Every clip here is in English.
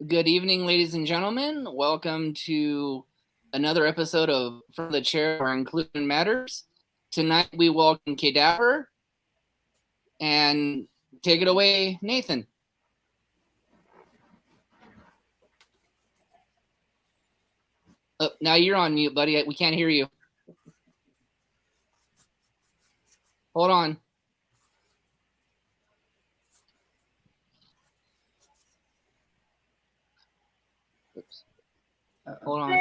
Good evening, ladies and gentlemen. Welcome to another episode of From the Chair where Inclusion Matters. Tonight we welcome Davver, and take it away, Nathan. Oh, now you're on mute, buddy. We can't hear you. Hold on. Oops. Hold on.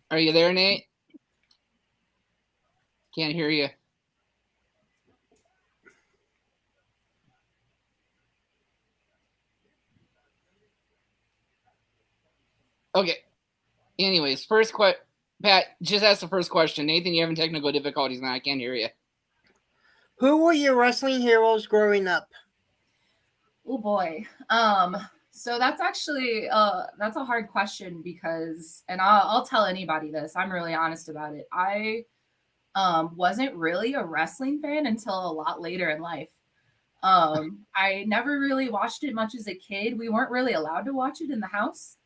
Are you there, Nate? Can't hear you. Okay. Anyways, Pat, just ask the first question. Nathan, you're having technical difficulties now. I can't hear you. Who were your wrestling heroes growing up? Oh boy. So that's actually that's a hard question because, and I'll tell anybody this. I'm really honest about it. I wasn't really a wrestling fan until a lot later in life. I never really watched it much as a kid. We weren't really allowed to watch it in the house.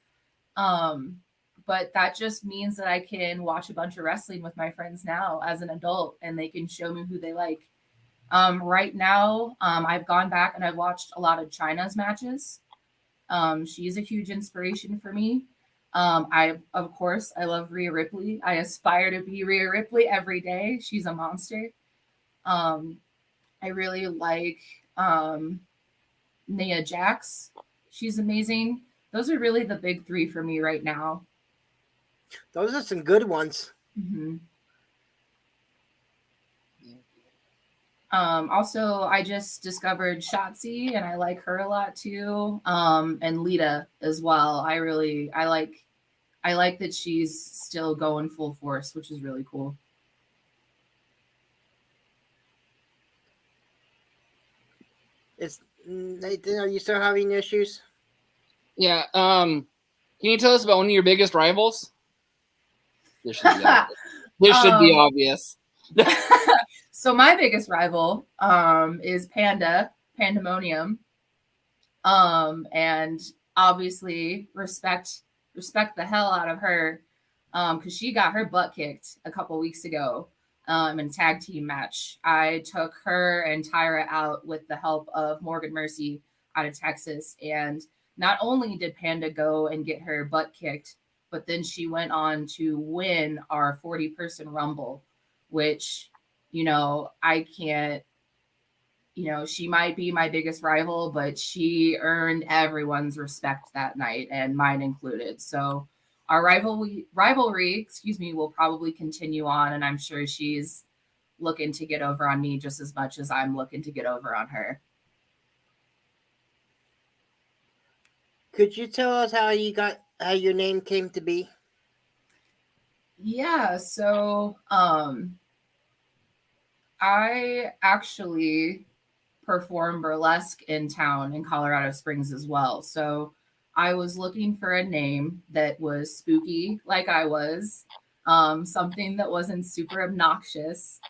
But that just means that I can watch a bunch of wrestling with my friends now as an adult, and they can show me who they like. Right now, I've gone back and I've watched a lot of Chyna's matches. She's a huge inspiration for me. I love Rhea Ripley. I aspire to be Rhea Ripley every day. She's a monster. I really like Nia Jax. She's amazing. Those are really the big three for me right now. Those are some good ones. Mm-hmm. Also, I just discovered Shotzi, and I like her a lot too. And Lita as well. I like that she's still going full force, which is really cool. Nathan, are you still having issues? Yeah. Can you tell us about one of your biggest rivals? This should be obvious. This should be obvious. So my biggest rival is Pandemonium. And obviously respect the hell out of her because she got her butt kicked a couple weeks ago in a tag team match. I took her and Tyra out with the help of Morgan Mercy out of Texas. And not only did Panda go and get her butt kicked, but then she went on to win our 40-person Rumble, which, I can't, she might be my biggest rival, but she earned everyone's respect that night, and mine included. So our rivalry, will probably continue on, and I'm sure she's looking to get over on me just as much as I'm looking to get over on her. Could you tell us how your name came to be? Yeah, so I actually perform burlesque in town in Colorado Springs as well. So I was looking for a name that was spooky, like I was, something that wasn't super obnoxious.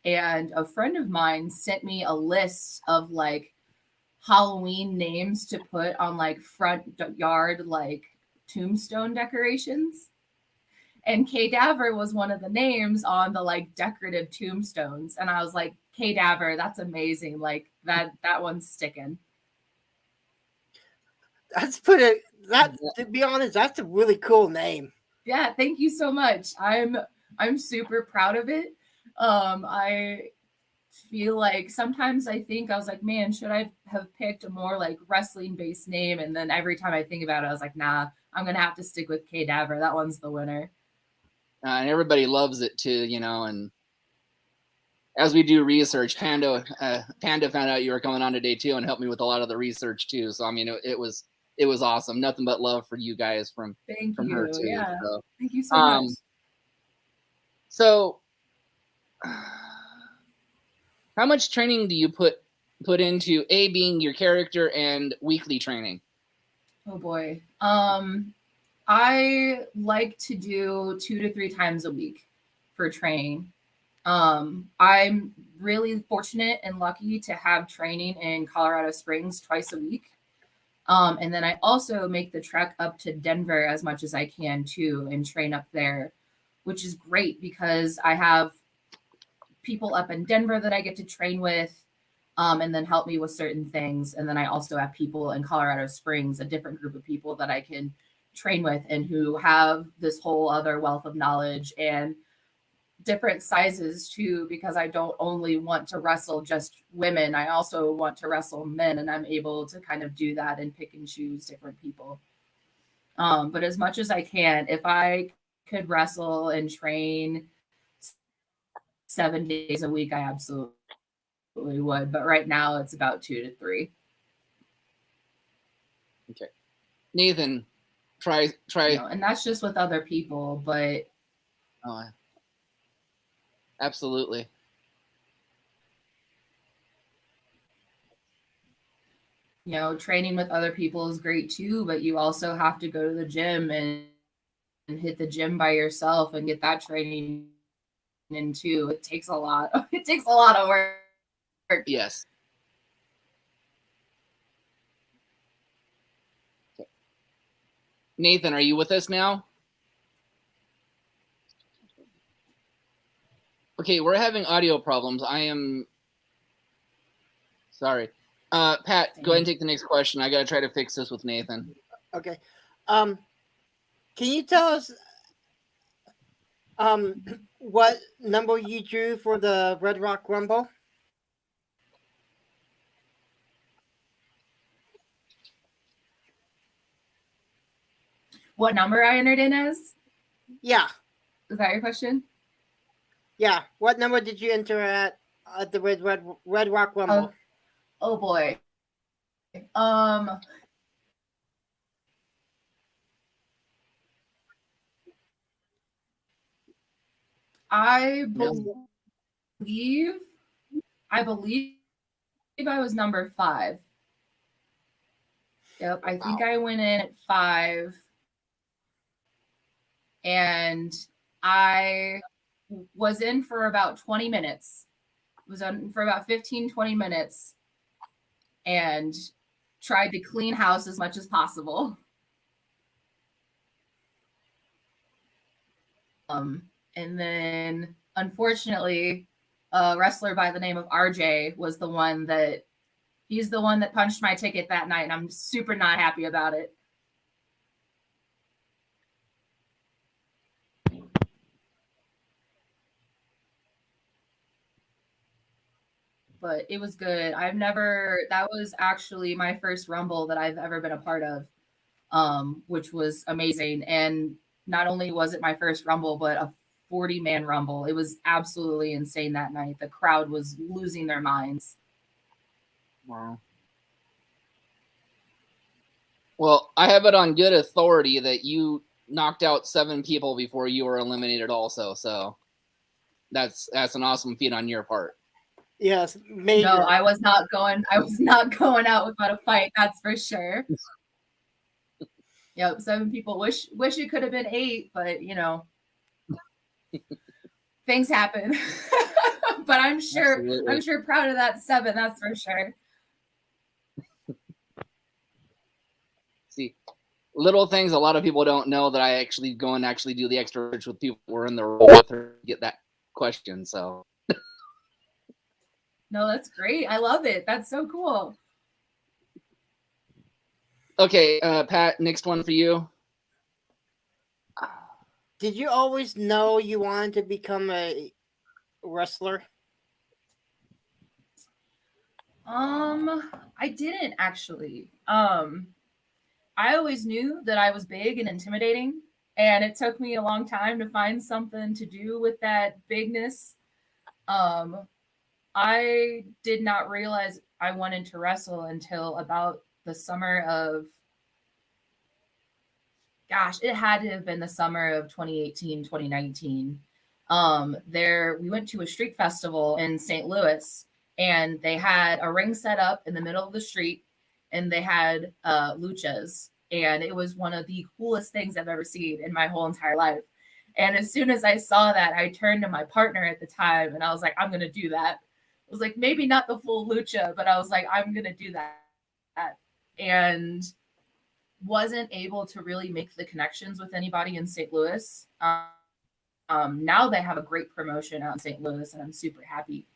And a friend of mine sent me a list of like Halloween names to put on like front yard, like tombstone decorations. And Davver was one of the names on the like decorative tombstones. And I was like, Davver, that's amazing. Like that one's sticking. To be honest, that's a really cool name. Yeah, thank you so much. I'm super proud of it. I feel like sometimes I was like, man, should I have picked a more like wrestling based name? And then every time I think about it, I was like, nah, I'm gonna have to stick with Davver. That one's the winner. And everybody loves it too, and as we do research, Panda found out you were coming on today too and helped me with a lot of the research too. So, I mean, it was awesome. Nothing but love for you guys from her too. Yeah. So, thank you so much. So how much training do you put into being your character and weekly training? Oh boy. I like to do 2 to 3 times a week for training. I'm really fortunate and lucky to have training in Colorado Springs twice a week. And then I also make the trek up to Denver as much as I can too and train up there, which is great because I have people up in Denver that I get to train with, and then help me with certain things. And then I also have people in Colorado Springs, a different group of people that I can train with and who have this whole other wealth of knowledge and different sizes too, because I don't only want to wrestle just women. I also want to wrestle men, and I'm able to kind of do that and pick and choose different people. But as much as I can, if I could wrestle and train 7 days a week, I absolutely would. But right now it's about 2 to 3. Okay. Nathan, try. And that's just with other people, but absolutely. Training with other people is great too, but you also have to go to the gym and hit the gym by yourself and get that training in too. It takes a lot. It takes a lot of work. Yes. Okay. Nathan, are you with us now? Okay, we're having audio problems. I am sorry. Pat, go ahead and take the next question. I got to try to fix this with Nathan. Okay. Can you tell us what number you drew for the Red Rock Rumble? What number I entered in as? Yeah. Is that your question? Yeah. What number did you enter at the Red Rock Rumble? Oh boy. I believe I was number 5. Yep, I think I went in at 5, and I was in for about 20 minutes. Was on for about 15, 20 minutes, and tried to clean house as much as possible. And then unfortunately, a wrestler by the name of RJ was the one that he's the one that punched my ticket that night, and I'm super not happy about it. But it was good. That was actually my first Rumble that I've ever been a part of, which was amazing. And not only was it my first Rumble, but a 40-man Rumble. It was absolutely insane that night. The crowd was losing their minds. Wow. Well, I have it on good authority that you knocked out 7 people before you were eliminated also. So that's an awesome feat on your part. Yes, major. No, I was not going out without a fight, that's for sure. Yep, 7 people. Wish it could have been 8, but things happen. But I'm sure proud of that 7, that's for sure. See, little things a lot of people don't know that I actually go and actually do the extra research with people who are in the role with her to get that question. So no, that's great. I love it. That's so cool. Okay, Pat, next one for you. Did you always know you wanted to become a wrestler? I didn't actually. I always knew that I was big and intimidating, and it took me a long time to find something to do with that bigness. I did not realize I wanted to wrestle until about the summer of, it had to have been the summer of 2018, 2019. We went to a street festival in St. Louis, and they had a ring set up in the middle of the street, and they had luchas, and it was one of the coolest things I've ever seen in my whole entire life. And as soon as I saw that, I turned to my partner at the time and I was like, I'm going to do that. I was like, maybe not the full lucha, but I was like, I'm going to do that. And wasn't able to really make the connections with anybody in St. Louis. Now they have a great promotion out in St. Louis and I'm super happy.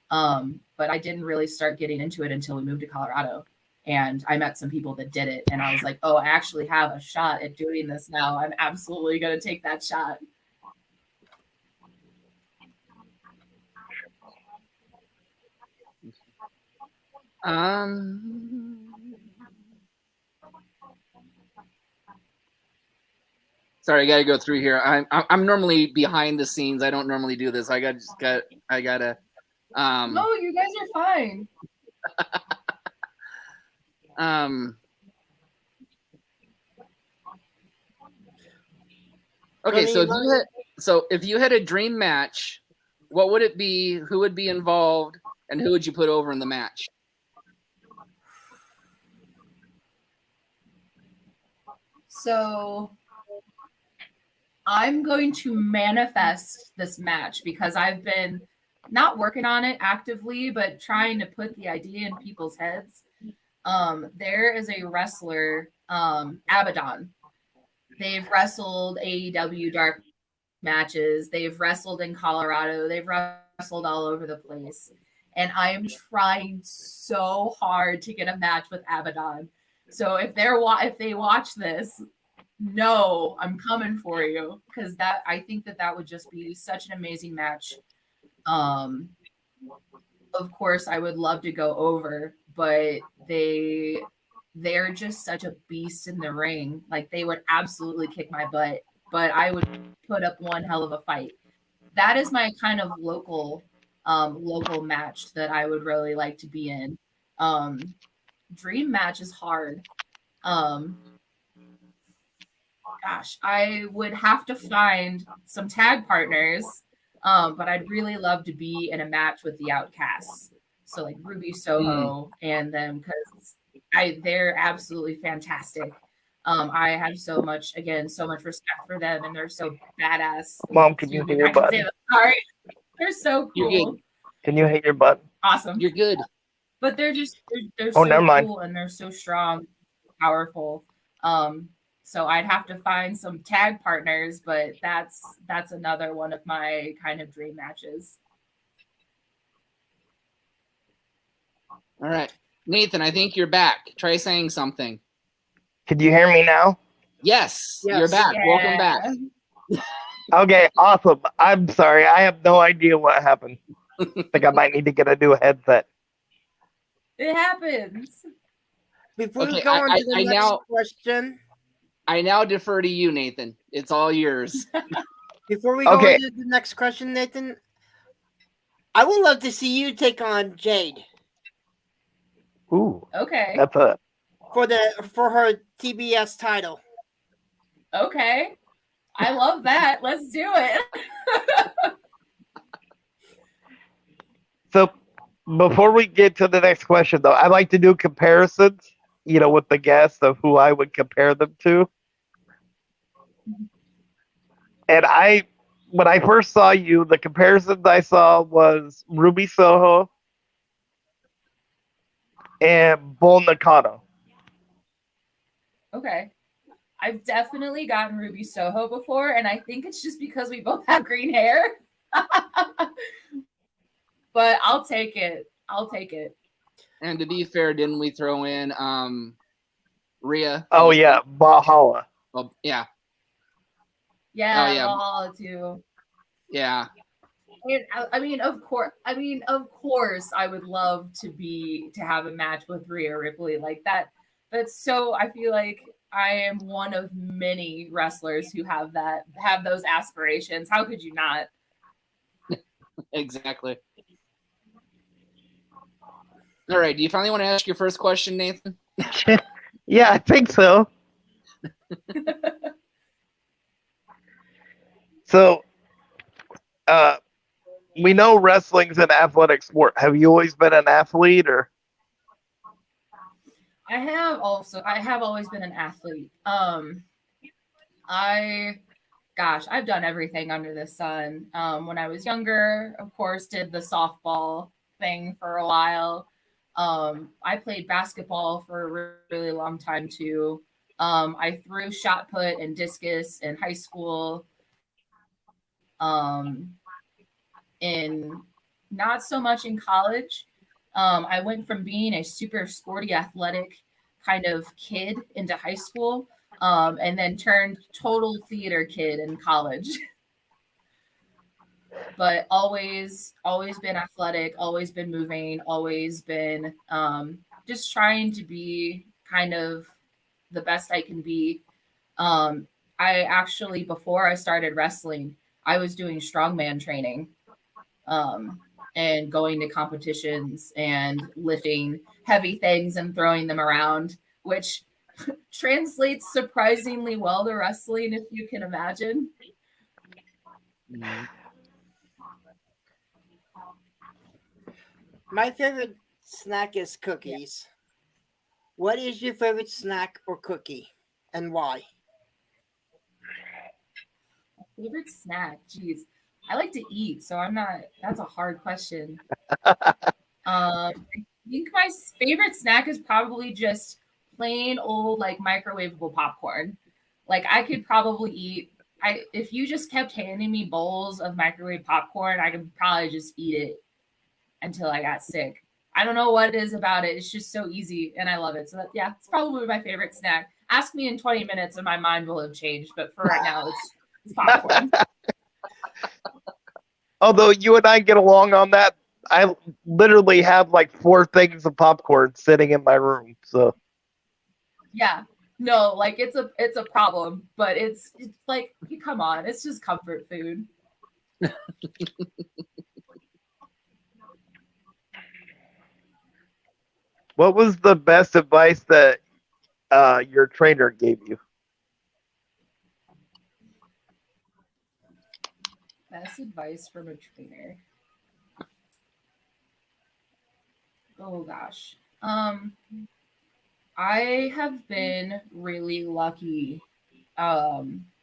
But I didn't really start getting into it until we moved to Colorado. And I met some people that did it. And I was like, oh, I actually have a shot at doing this now. I'm absolutely going to take that shot. Sorry, I got to go through here. I'm normally behind the scenes. I don't normally do this. I gotta. No, you guys are fine. Okay, so if you had a dream match, what would it be? Who would be involved, and who would you put over in the match? So I'm going to manifest this match because I've been not working on it actively, but trying to put the idea in people's heads. There is a wrestler, Abaddon. They've wrestled AEW dark matches. They've wrestled in Colorado. They've wrestled all over the place. And I am trying so hard to get a match with Abaddon. So if they watch this, no, I'm coming for you, because I think that would just be such an amazing match. Of course, I would love to go over, but they're just such a beast in the ring. Like, they would absolutely kick my butt, but I would put up one hell of a fight. That is my kind of local match that I would really like to be in. Dream match is hard. Gosh, I would have to find some tag partners, but I'd really love to be in a match with the Outcasts. So like Ruby Soho and them, because they're absolutely fantastic. I have so much respect for them, and they're so badass. Mom, can you hit your button? Sorry, they're so cool. Can you hit your button? Awesome. You're good. But they're so never mind. cool, and they're so strong, powerful. So I'd have to find some tag partners, but that's another one of my kind of dream matches. All right, Nathan, I think you're back. Try saying something. Can you hear me now? Yes. You're back. Yeah. Welcome back. Okay, awesome. I'm sorry. I have no idea what happened. I think I might need to get a new headset. It happens. Before we go on to the next question. I now defer to you, Nathan. It's all yours. Before we go on to the next question, Nathan, I would love to see you take on Jade. Ooh. Okay. That's for her TBS title. Okay. I love that. Let's do it. So before we get to the next question, though, I like to do comparisons, with the guests of who I would compare them to. And when I first saw you, the comparisons I saw was Ruby Soho and Bull Nakano. Okay. I've definitely gotten Ruby Soho before, and I think it's just because we both have green hair. But I'll take it. And to be fair, didn't we throw in Rhea? Oh, yeah. Valhalla. Well, yeah. Yeah, Valhalla too. Yeah. And I mean, of course, I would love to have a match with Rhea Ripley like that. That's so. I feel like I am one of many wrestlers who have those aspirations. How could you not? Exactly. All right. Do you finally want to ask your first question, Nathan? Yeah, I think so. So, we know wrestling's an athletic sport. Have you always been an athlete, or? I have always been an athlete. I gosh, I've done everything under the sun. When I was younger, of course, did the softball thing for a while. I played basketball for a really long time too. I threw shot put and discus in high school. In not so much in college. I went from being a super sporty, athletic kind of kid into high school, and then turned total theater kid in college. But always been athletic, always been moving, always been just trying to be kind of the best I can be. I actually, before I started wrestling, I was doing strongman training, and going to competitions and lifting heavy things and throwing them around, which translates surprisingly well to wrestling, if you can imagine. My favorite snack is cookies. What is your favorite snack or cookie, and why? Favorite snack? Geez, I like to eat, so I'm not. That's a hard question. I think my favorite snack is probably just plain old like microwavable popcorn. Like I could probably eat. I if you just kept handing me bowls of microwave popcorn, I could probably just eat it until I got sick. I don't know what it is about it. It's just so easy and I love it. So that, yeah, it's probably my favorite snack. Ask me in 20 minutes and my mind will have changed. But for right now, it's popcorn. Although you and I get along on that, I literally have like 4 things of popcorn sitting in my room. So Yeah. No, like it's a problem, but it's like come on, it's just comfort food. what was the best advice that your trainer gave you? Best advice from a trainer. Oh gosh. I have been really lucky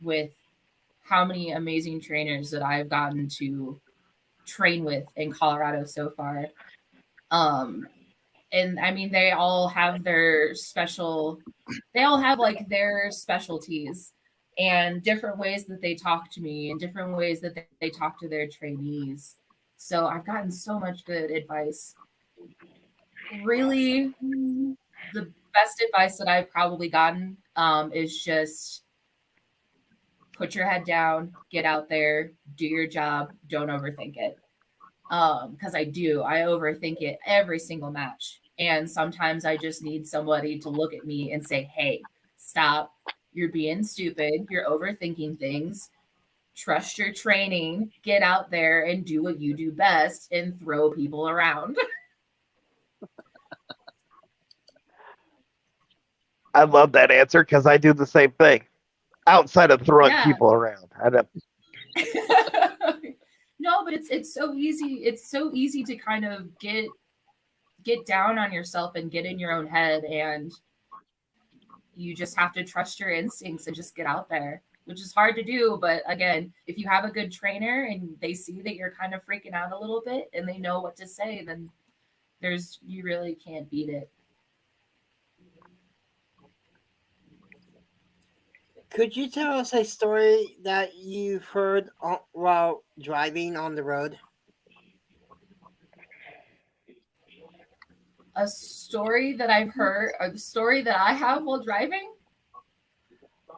with how many amazing trainers that I've gotten to train with in Colorado so far. Um, and I mean, they all have like their specialties and different ways that they talk to me and different ways that they talk to their trainees. So I've gotten so much good advice. Really, the best advice that I've probably gotten is just put your head down, get out there, do your job, don't overthink it. Because I overthink it every single match. And sometimes I just need somebody to look at me and say, hey, stop. You're being stupid. You're overthinking things. Trust your training. Get out there and do what you do best and throw people around. I love that answer because I do the same thing. Outside of throwing Yeah. people around, No, but it's so easy. It's so easy to kind of get down on yourself and get in your own head, and you just have to trust your instincts and just get out there, which is hard to do. But again, if you have a good trainer and they see that you're kind of freaking out a little bit and they know what to say, then you really can't beat it. Could you tell us a story that you've heard while driving on the road? A story that I've heard, or the story that I have while driving?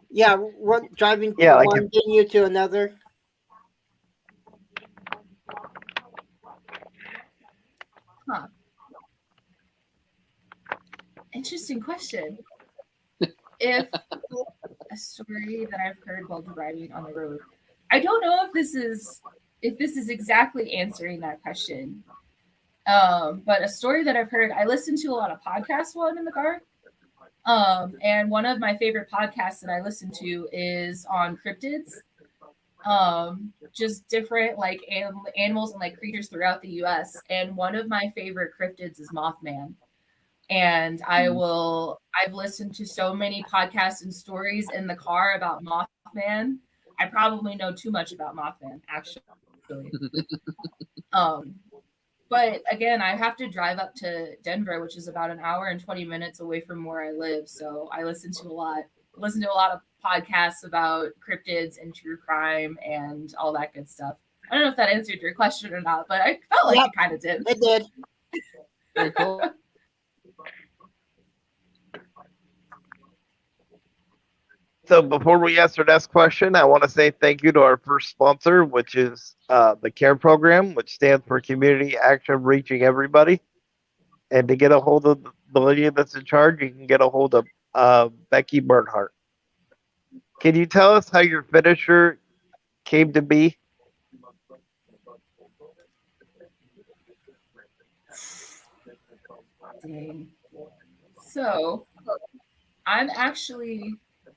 Yeah, what driving Yeah, from like one venue to another? Huh. Interesting question. If a story that I've heard while driving on the road, I don't know if this is exactly answering that question. But a story that I've heard, I listen to a lot of podcasts while I'm in the car. And one of my favorite podcasts that I listen to is on cryptids. Just different like animals and like creatures throughout the US. And one of my favorite cryptids is Mothman. And I've listened to so many podcasts and stories in the car about Mothman. I probably know too much about Mothman, actually. But again, I have to drive up to Denver, which is about an hour and 20 minutes away from where I live. So I listen to a lot of podcasts about cryptids and true crime and all that good stuff. I don't know if that answered your question or not, but I felt like it kind of did. It did. Very cool. So before we answer next question, I want to say thank you to our first sponsor, which is the CARE program, which stands for Community Action Reaching Everybody. And to get a hold of the lady that's in charge, you can get a hold of Becky Bernhardt. Can you tell us how your finisher came to be? Dang. So I'm actually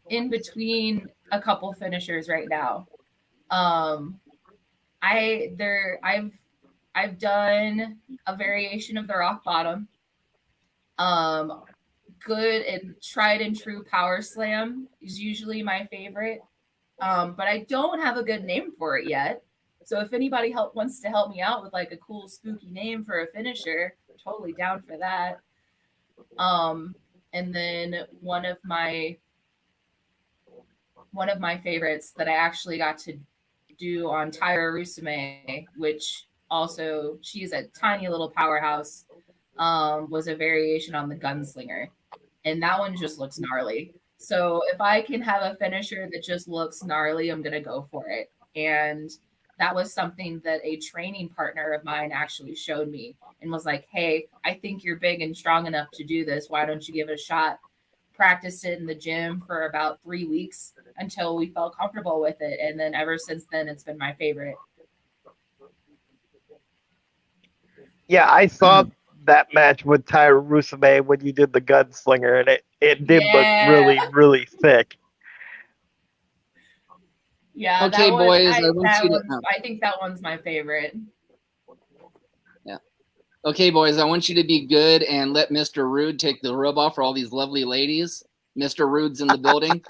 in between a couple finishers right now. I've done a variation of the rock bottom. Good and tried and true power slam is usually my favorite. But I don't have a good name for it yet. So if anybody wants to help me out with like a cool spooky name for a finisher, totally down for that. And then one of my favorites that I actually got to do on Tyra Rusame, which also she's a tiny little powerhouse, was a variation on the Gunslinger. And that one just looks gnarly. So if I can have a finisher that just looks gnarly, I'm going to go for it. And that was something that a training partner of mine actually showed me and was like, hey, I think you're big and strong enough to do this. Why don't you give it a shot? Practiced it in the gym for about 3 weeks until we felt comfortable with it. And then ever since then, it's been my favorite. Yeah, I saw that match with Tyra Rusame when you did the Gunslinger, and it did look really, really thick. Yeah. Okay, boys. I think that one's my favorite. Yeah. Okay, boys. I want you to be good and let Mr. Rude take the rub off for all these lovely ladies. Mr. Rude's in the building.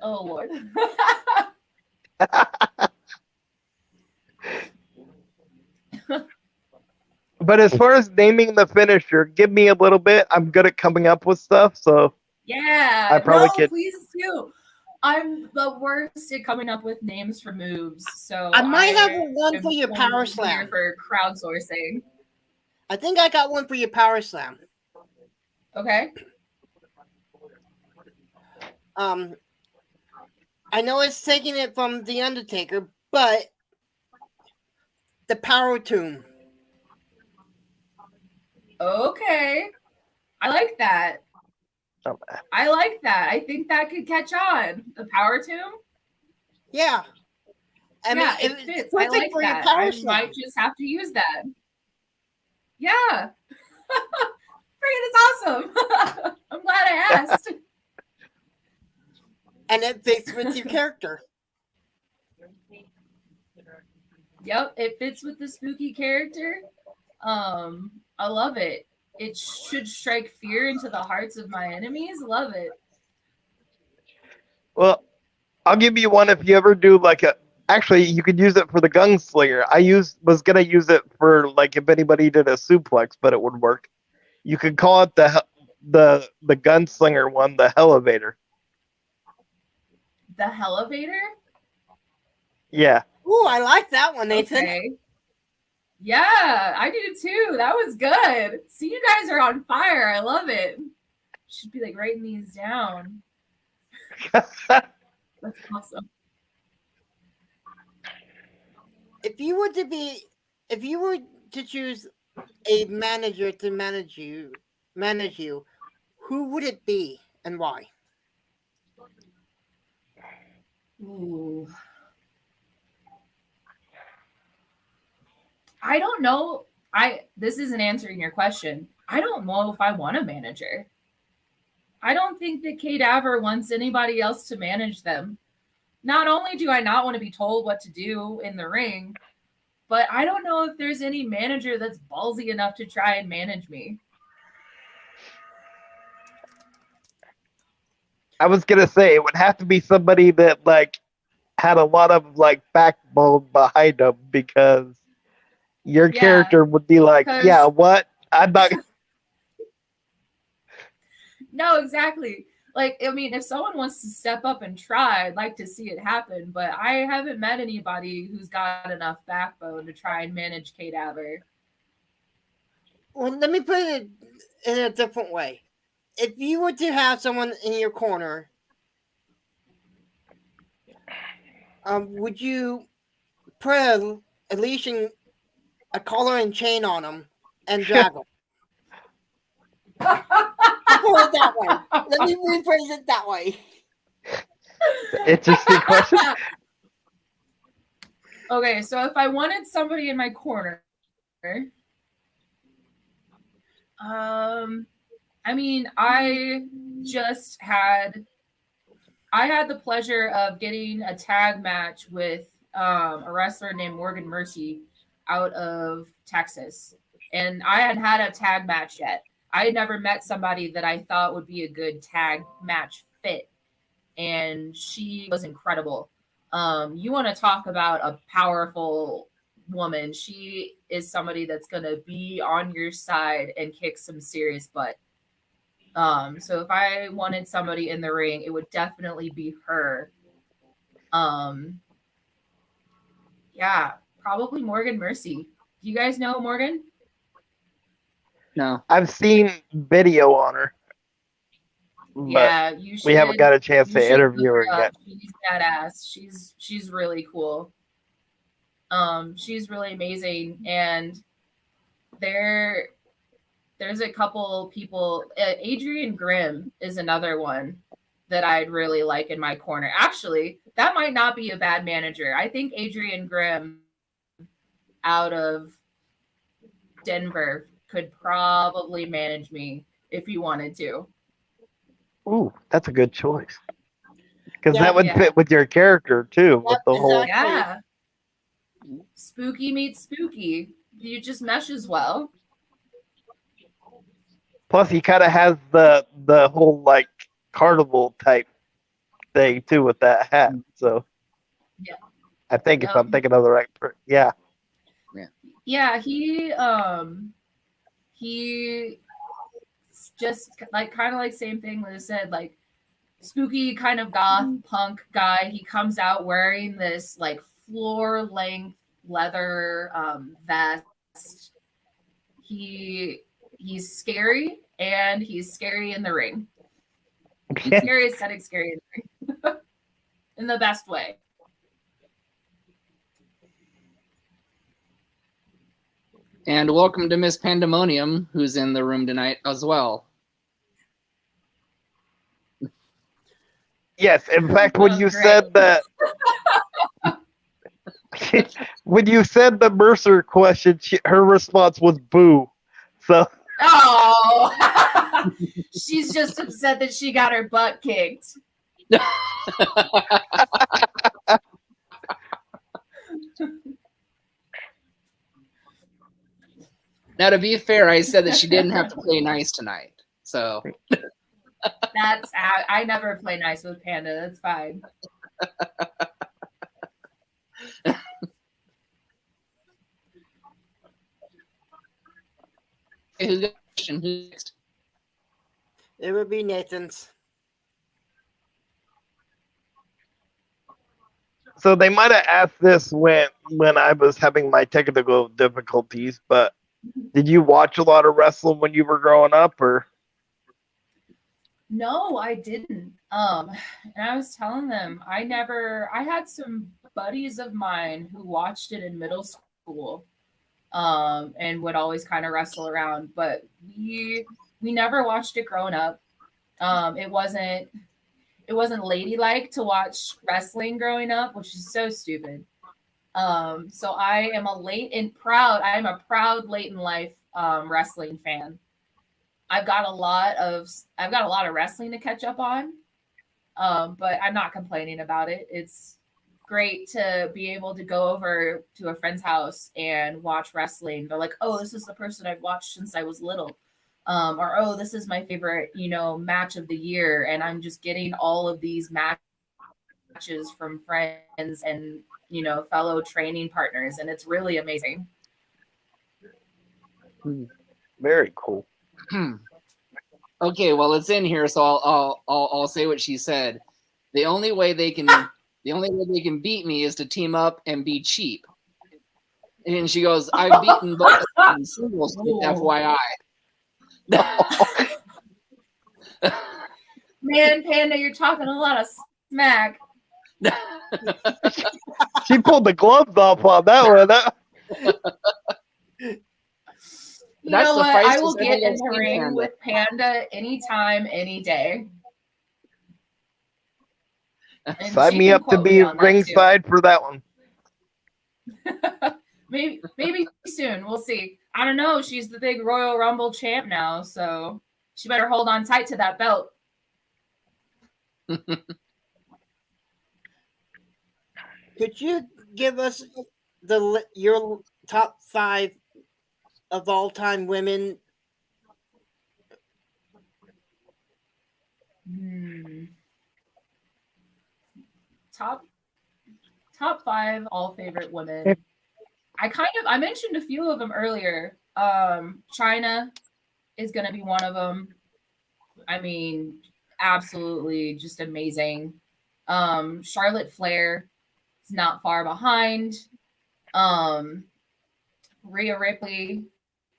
Oh, Lord. But as far as naming the finisher, give me a little bit. I'm good at coming up with stuff, so yeah. I probably could. Please do. I'm the worst at coming up with names for moves, so I might have one for your power slam for crowdsourcing. I think I got one for your power slam. Okay. I know it's taking it from The Undertaker, but the Power Tomb. Okay. I like that. I like that. I think that could catch on. The Power Tomb? Yeah. I mean, it fits. I like that. I might just have to use that. Yeah. Freaking is awesome. I'm glad I asked. And it fits with your character. Yep, it fits with the spooky character. I love it. It should strike fear into the hearts of my enemies. Love it. Well, I'll give you one if you ever do actually you could use it for the Gunslinger. Was gonna use it for like if anybody did a suplex, but it would work. You could call it the Gunslinger one, the Hellevator. The Hellevator? Yeah. Ooh, I like that one, Nathan. Okay. Yeah, I do too. That was good. See, you guys are on fire. I love it. Should be like writing these down. That's awesome. If you were to choose a manager to manage you, who would it be and why? Ooh. I don't know. This isn't answering your question. I don't know if I want a manager. I don't think that Davver wants anybody else to manage them. Not only do I not want to be told what to do in the ring, but I don't know if there's any manager that's ballsy enough to try and manage me. I was gonna say it would have to be somebody that like had a lot of like backbone behind them because your Yeah, character would be like, yeah, because what? I'm not. no, exactly. Like, I mean, if someone wants to step up and try, I'd like to see it happen. But I haven't met anybody who's got enough backbone to try and manage Davver. Well, let me put it in a different way. If you were to have someone in your corner, would you put a leash and a collar and chain on them and drag them? I'll put it that way. Let me rephrase it that way. Interesting question. Okay, so if I wanted somebody in my corner, I mean, I had the pleasure of getting a tag match with a wrestler named Morgan Mercy out of Texas. And I hadn't had a tag match yet. I had never met somebody that I thought would be a good tag match fit. And she was incredible. You want to talk about a powerful woman. She is somebody that's going to be on your side and kick some serious butt. So if I wanted somebody in the ring, it would definitely be her. Yeah, probably Morgan Mercy. Do you guys know Morgan? No. I've seen video on her, but Yeah, you should. we haven't got a chance You to should interview look her her up. yet. She's badass. She's really cool. She's really amazing, and there's a couple people. Adrian Grimm is another one that I'd really like in my corner. Actually, that might not be a bad manager. I think Adrian Grimm out of Denver could probably manage me if he wanted to. Ooh, that's a good choice because Yeah, that would Yeah. fit with your character too, with Yep, the whole. exactly. Yeah. Spooky meets spooky. You just mesh as well. Plus, he kind of has the whole like carnival type thing too with that hat. So Yeah. I think if Yep. I'm thinking of the right, yeah. Yeah, he just like kind of like same thing Liz said, like spooky kind of goth punk guy. He comes out wearing this like floor length leather vest. He's scary and he's scary in the ring. Scary aesthetic, scary in the ring. In the best way. And welcome to Miss Pandemonium, who's in the room tonight as well. Yes, in fact, when you said that, when you said the Mercer question, her response was "boo." So Oh, she's just upset that she got her butt kicked. Now, to be fair, I said that she didn't have to play nice tonight. So That's I never play nice with Panda. That's fine. who's got a question? Who's next? It would be Nathan's. so they might have asked this when I was having my technical difficulties, but did you watch a lot of wrestling when you were growing up, or? No, I didn't. And I was telling them I had some buddies of mine who watched it in middle school, and would always kind of wrestle around, but we never watched it growing up. It wasn't ladylike to watch wrestling growing up, which is so stupid. So I am a proud late in life wrestling fan. I've got a lot of wrestling to catch up on, but I'm not complaining about it. It's great to be able to go over to a friend's house and watch wrestling. They're like, "Oh, this is the person I've watched since I was little." or oh, this is my favorite, match of the year, and I'm just getting all of these matches from friends and fellow training partners, and it's really amazing. Very cool. Okay, well, it's in here, so I'll say what she said. The only way they can beat me is to team up and be cheap. And she goes, I've beaten both of them in singles, FYI. Man, Panda, you're talking a lot of smack. She pulled the gloves off on that one. You know what? I will get in the ring with Panda anytime, any day. Sign me up to be ringside for that one. maybe soon. We'll see. I don't know. She's the big Royal Rumble champ now, so she better hold on tight to that belt. Could you give us your top 5 of all time women? Top 5 all favorite women. I mentioned a few of them earlier. China is going to be one of them. I mean, absolutely just amazing. Charlotte Flair is not far behind. Rhea Ripley,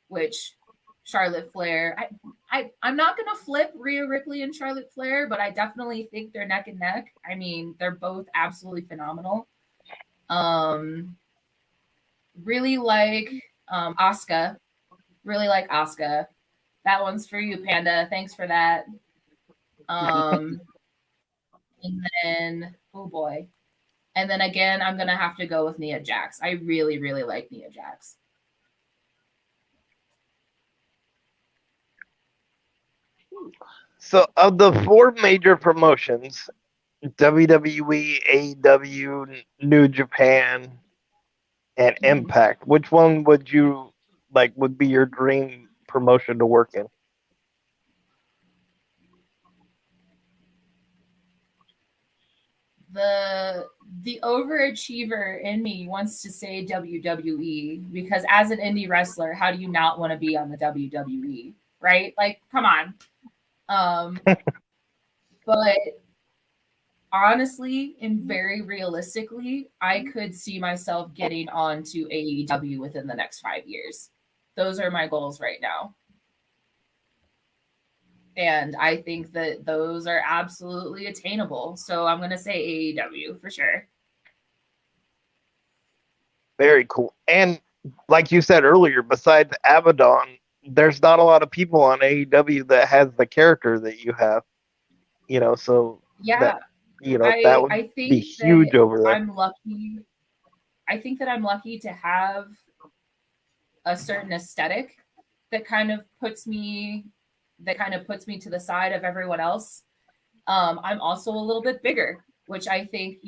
which Charlotte Flair, I'm not going to flip Rhea Ripley and Charlotte Flair, but I definitely think they're neck and neck. I mean, they're both absolutely phenomenal. Really like Asuka. Really like Asuka. That one's for you, Panda. Thanks for that. And then, oh boy. And then again, I'm going to have to go with Nia Jax. I really, really like Nia Jax. So, of the 4 major promotions, WWE, AEW, New Japan, and Impact, which one would you would be your dream promotion to work in? The overachiever in me wants to say WWE, because as an indie wrestler, how do you not want to be on the WWE, right? Like, come on. But honestly and very realistically, I could see myself getting on to AEW within the next 5 years. Those are my goals right now. And I think that those are absolutely attainable. So I'm going to say AEW for sure. Very cool. And like you said earlier, besides Abaddon, there's not a lot of people on AEW that has the character that you have. So yeah, that would be huge over there. I'm lucky. I think that I'm lucky to have a certain aesthetic that kind of puts me to the side of everyone else. I'm also a little bit bigger, which I think,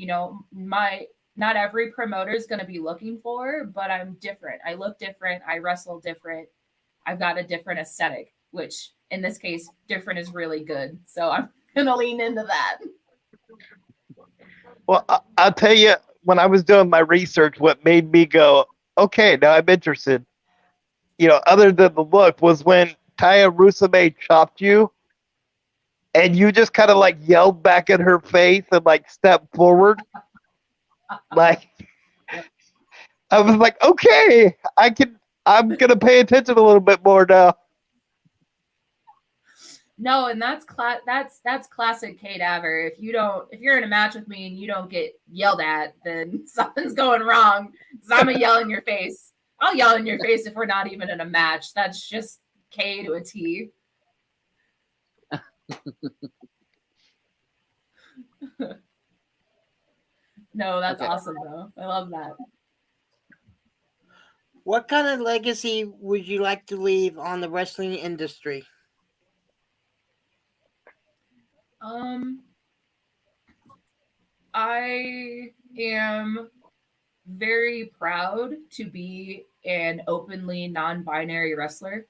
not every promoter is going to be looking for, but I'm different. I look different. I wrestle different. I've got a different aesthetic, which in this case, different is really good. So I'm going to lean into that. Well, I'll tell you, when I was doing my research, what made me go, okay, now I'm interested, other than the look, was when Taya Rusame chopped you and you just kind of yelled back at her face and stepped forward. I was like, okay, I'm going to pay attention a little bit more now. No, and that's classic Kate Davver. If you're in a match with me and you don't get yelled at, then something's going wrong. Because I'm gonna yell in your face. I'll yell in your face if we're not even in a match. That's just K to a T. No, that's awesome though. I love that. What kind of legacy would you like to leave on the wrestling industry? I am very proud to be an openly non-binary wrestler.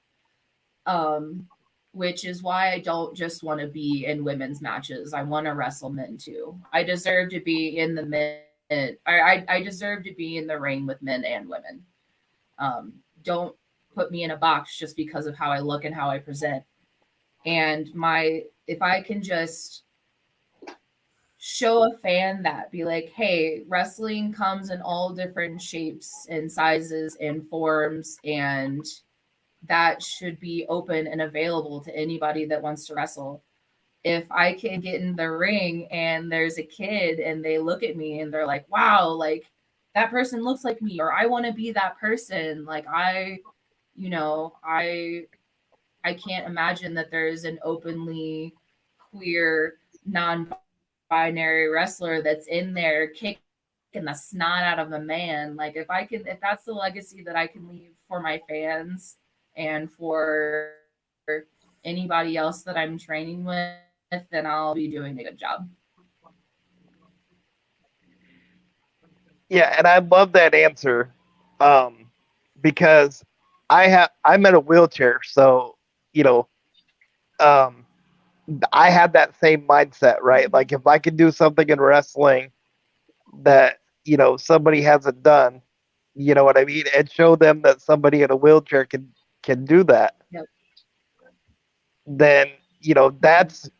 which is why I don't just want to be in women's matches. I want to wrestle men too. I deserve to be in the men. I deserve to be in the ring with men and women. Don't put me in a box just because of how I look and how I present. And if I can just show a fan that, be like, hey, wrestling comes in all different shapes and sizes and forms, and that should be open and available to anybody that wants to wrestle. If I can get in the ring and there's a kid and they look at me and they're like, wow, like that person looks like me, or I want to be that person. Like I can't imagine that there's an openly queer, non-binary wrestler that's in there kicking the snot out of a man. Like if that's the legacy that I can leave for my fans and for anybody else that I'm training with, then I'll be doing a good job. Yeah, and I love that answer, because I'm in a wheelchair, so you know, um, I have that same mindset, right? Like if I can do something in wrestling that somebody hasn't done, you know what I mean, and show them that somebody in a wheelchair can do that, Yep. then that's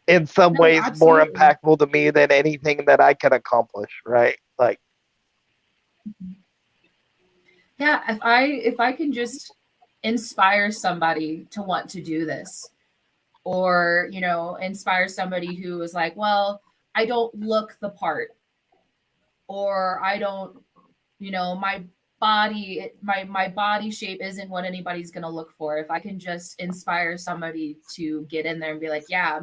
in some ways more impactful to me than anything that I can accomplish, right? Like, yeah, if I can just inspire somebody to want to do this, or inspire somebody who is like, well, I don't look the part, or I don't, my body shape isn't what anybody's going to look for. If I can just inspire somebody to get in there and be like, yeah,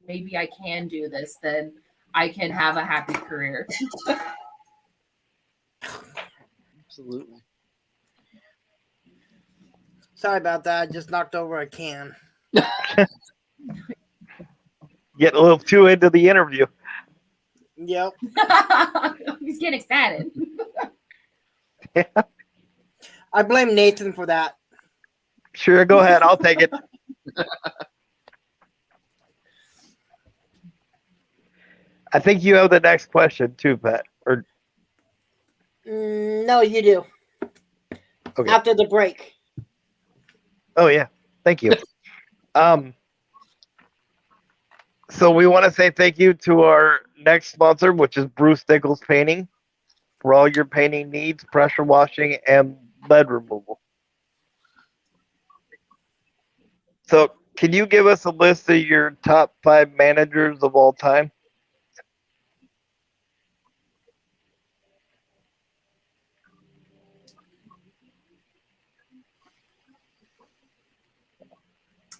maybe I can do this, then I can have a happy career. Absolutely. Sorry about that. I just knocked over a can. Get a little too into the interview. Yep. He's getting excited. Yeah. I blame Nathan for that. Sure, go ahead. I'll take it. I think you have the next question too, Pat. Or No, you do. okay. After the break. Oh yeah, thank you. So we want to say thank you to our next sponsor, which is Bruce Nichols Painting, for all your painting needs, pressure washing, and lead removal. So can you give us a list of your top 5 managers of all time?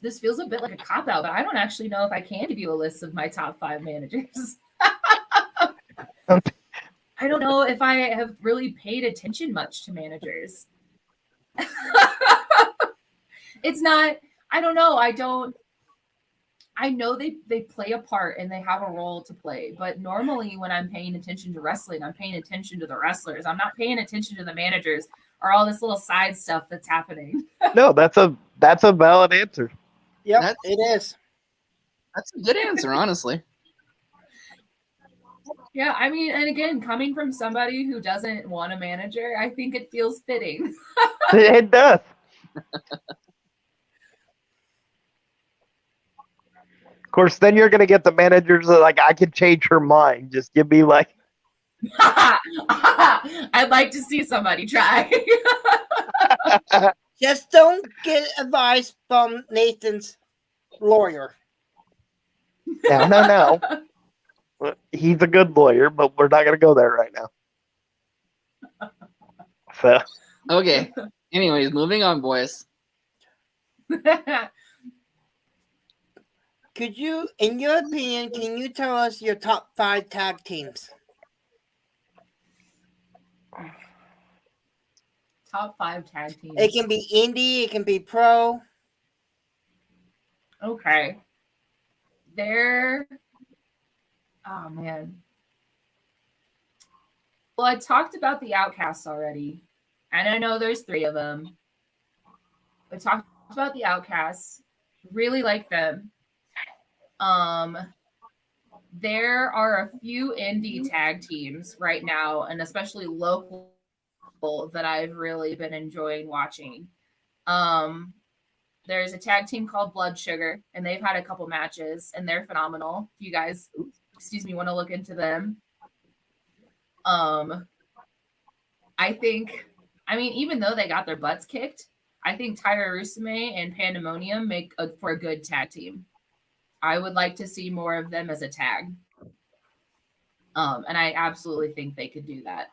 This feels a bit like a cop-out, but I don't actually know if I can give you a list of my top 5 managers. I don't know if I have really paid attention much to managers. It's not, I don't know. I know they play a part and they have a role to play, but normally when I'm paying attention to wrestling, I'm paying attention to the wrestlers. I'm not paying attention to the managers or all this little side stuff that's happening. No, that's a valid answer. Yep, it is. That's a good answer, honestly. Yeah, I mean, and again, coming from somebody who doesn't want a manager, I think it feels fitting. It does. Of course, then you're gonna get the managers that like, I can change her mind. Just give me like. I'd like to see somebody try. Just don't get advice from Nathan's lawyer. No. He's a good lawyer, but we're not going to go there right now. So. Okay. Anyways, moving on, boys. Could you, in your opinion, can you tell us your top 5 tag teams? Top 5 tag teams. It can be indie, it can be pro. Okay. Oh man. Well, I talked about the Outcasts already, and I know there's 3 of them. I talked about the Outcasts. Really like them. There are a few indie tag teams right now, and especially local, that I've really been enjoying watching. There's a tag team called Blood Sugar, and they've had a couple matches, and they're phenomenal. If you guys, want to look into them. I think, even though they got their butts kicked, I think Tyra Rusame and Pandemonium make for a good tag team. I would like to see more of them as a tag. And I absolutely think they could do that.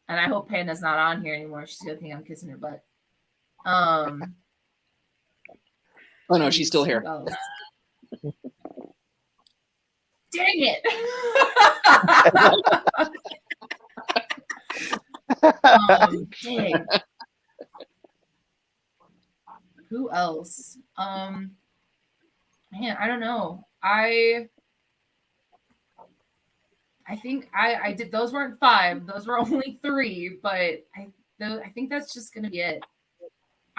And I hope Panda's not on here anymore. She's gonna think I'm kissing her butt. Oh no, she's still here. Dang it. Dang. Who else? Man, I don't know. I think I did. Those weren't 5. Those were only 3. But I think that's just gonna be it.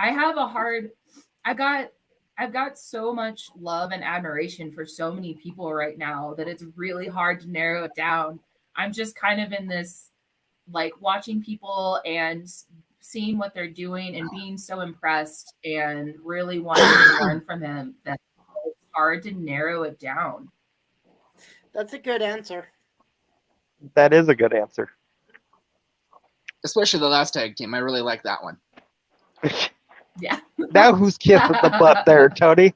I've got so much love and admiration for so many people right now that it's really hard to narrow it down. I'm just kind of in this, like, watching people and seeing what they're doing and being so impressed and really wanting to learn from them that it's hard to narrow it down. That's a good answer. That is a good answer. Especially the last tag team. I really like that one. Yeah. Now who's kissing the butt there, Tony?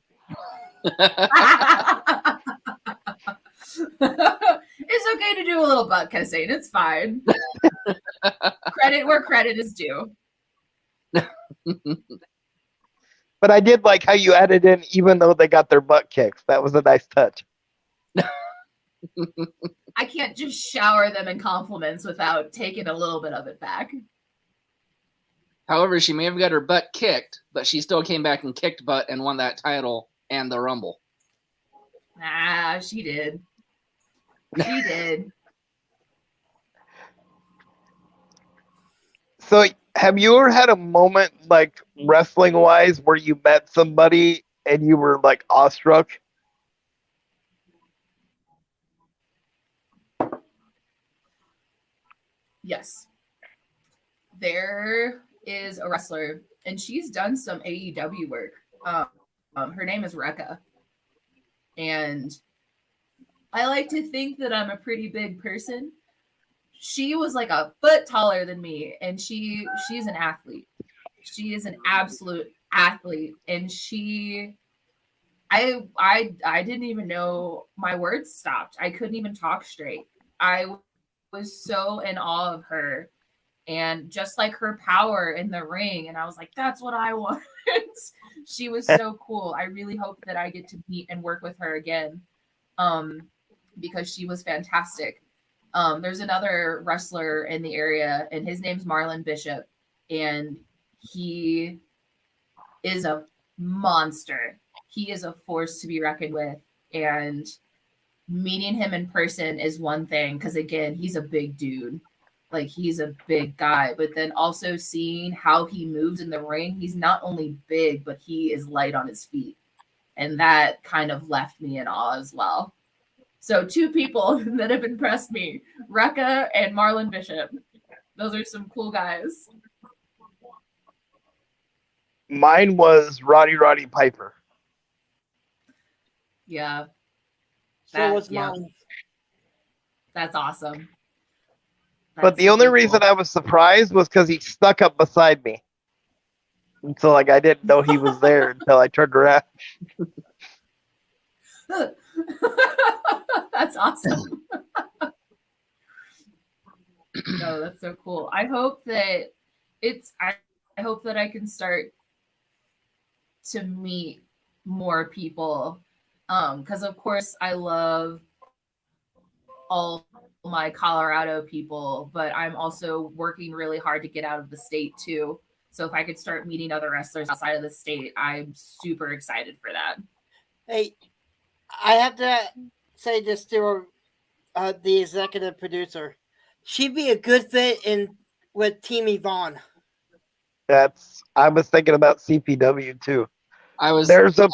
It's okay to do a little butt kissing. It's fine. Credit where credit is due. But I did like how you added in, even though they got their butt kicked. That was a nice touch. I can't just shower them in compliments without taking a little bit of it back. However, she may have got her butt kicked, but she still came back and kicked butt and won that title and the Rumble. Ah, she did. She did. So, have you ever had a moment, like, wrestling-wise, where you met somebody and you were, like, awestruck? Yes. There is a wrestler, and she's done some AEW work. Her name is Rekka. And I like to think that I'm a pretty big person. She was like a foot taller than me, and she's an athlete. She is an absolute athlete, and I didn't even know my words stopped. I couldn't even talk straight. I was so in awe of her, and just like her power in the ring. And I was like, that's what I want. She was so cool. I really hope that I get to meet and work with her again, because she was fantastic. There's another wrestler in the area, and his name's Marlon Bishop, and he is a monster. He is a force to be reckoned with, and meeting him in person is one thing, because again, he's a big dude. Like, he's a big guy, but then also seeing how he moves in the ring, he's not only big, but he is light on his feet. And that kind of left me in awe as well. So 2 people that have impressed me, Rekka and Marlon Bishop. Those are some cool guys. Mine was Roddy Piper. Yeah. So was mine. That's awesome. But the only reason I was surprised was because he stuck up beside me. And so, like, I didn't know he was there until I turned around. That's awesome. No, that's so cool. I hope that I hope that I can start to meet more people. Because of course I love all my Colorado people, but I'm also working really hard to get out of the state too. So if I could start meeting other wrestlers outside of the state, I'm super excited for that. Hey, I have to say this to the executive producer. She'd be a good fit with Team Yvonne. I was thinking about CPW too. I was. There's a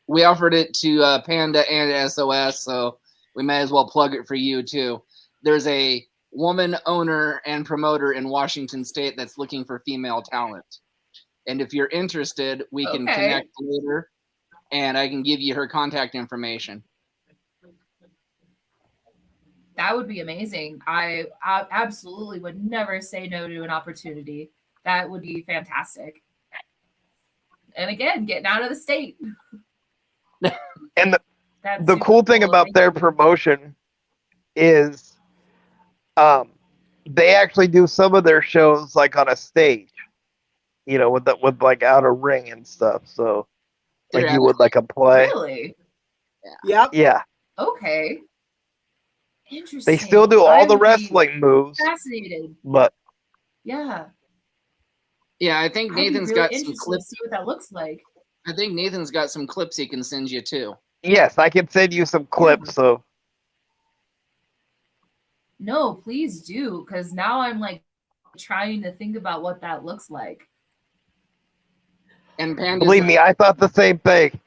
We offered it to Panda and SOS, so we may as well plug it for you too. There's a woman owner and promoter in Washington State that's looking for female talent. And if you're interested, we can connect later and I can give you her contact information. That would be amazing. I absolutely would never say no to an opportunity. That would be fantastic. And again, getting out of the state. And the cool thing about their promotion is they actually do some of their shows like on a stage, you know, with like out a ring and stuff. So like you would like a play. Really? Yep. Yeah. Okay. Interesting. They still do all the wrestling moves. Fascinated. But yeah. Yeah, I think Nathan's got some clips. To see what that looks like. I think Nathan's got some clips he can send you too. Yes, I can send you some clips. So no, please do, because now I'm like trying to think about what that looks like. And Panda's believe me, I thought the same thing.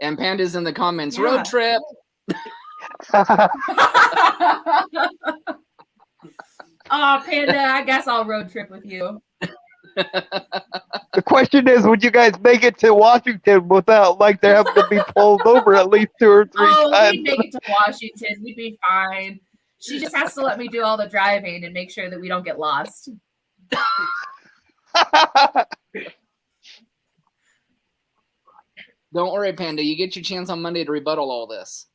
And Panda's in the comments. Road trip. Oh, Panda, I guess I'll road trip with you. The question is, would you guys make it to Washington without like there having to be pulled over at least 2 or 3 times? We'd make it to Washington. We'd be fine. She just has to let me do all the driving and make sure that we don't get lost. Don't worry, Panda. You get your chance on Monday to rebuttal all this.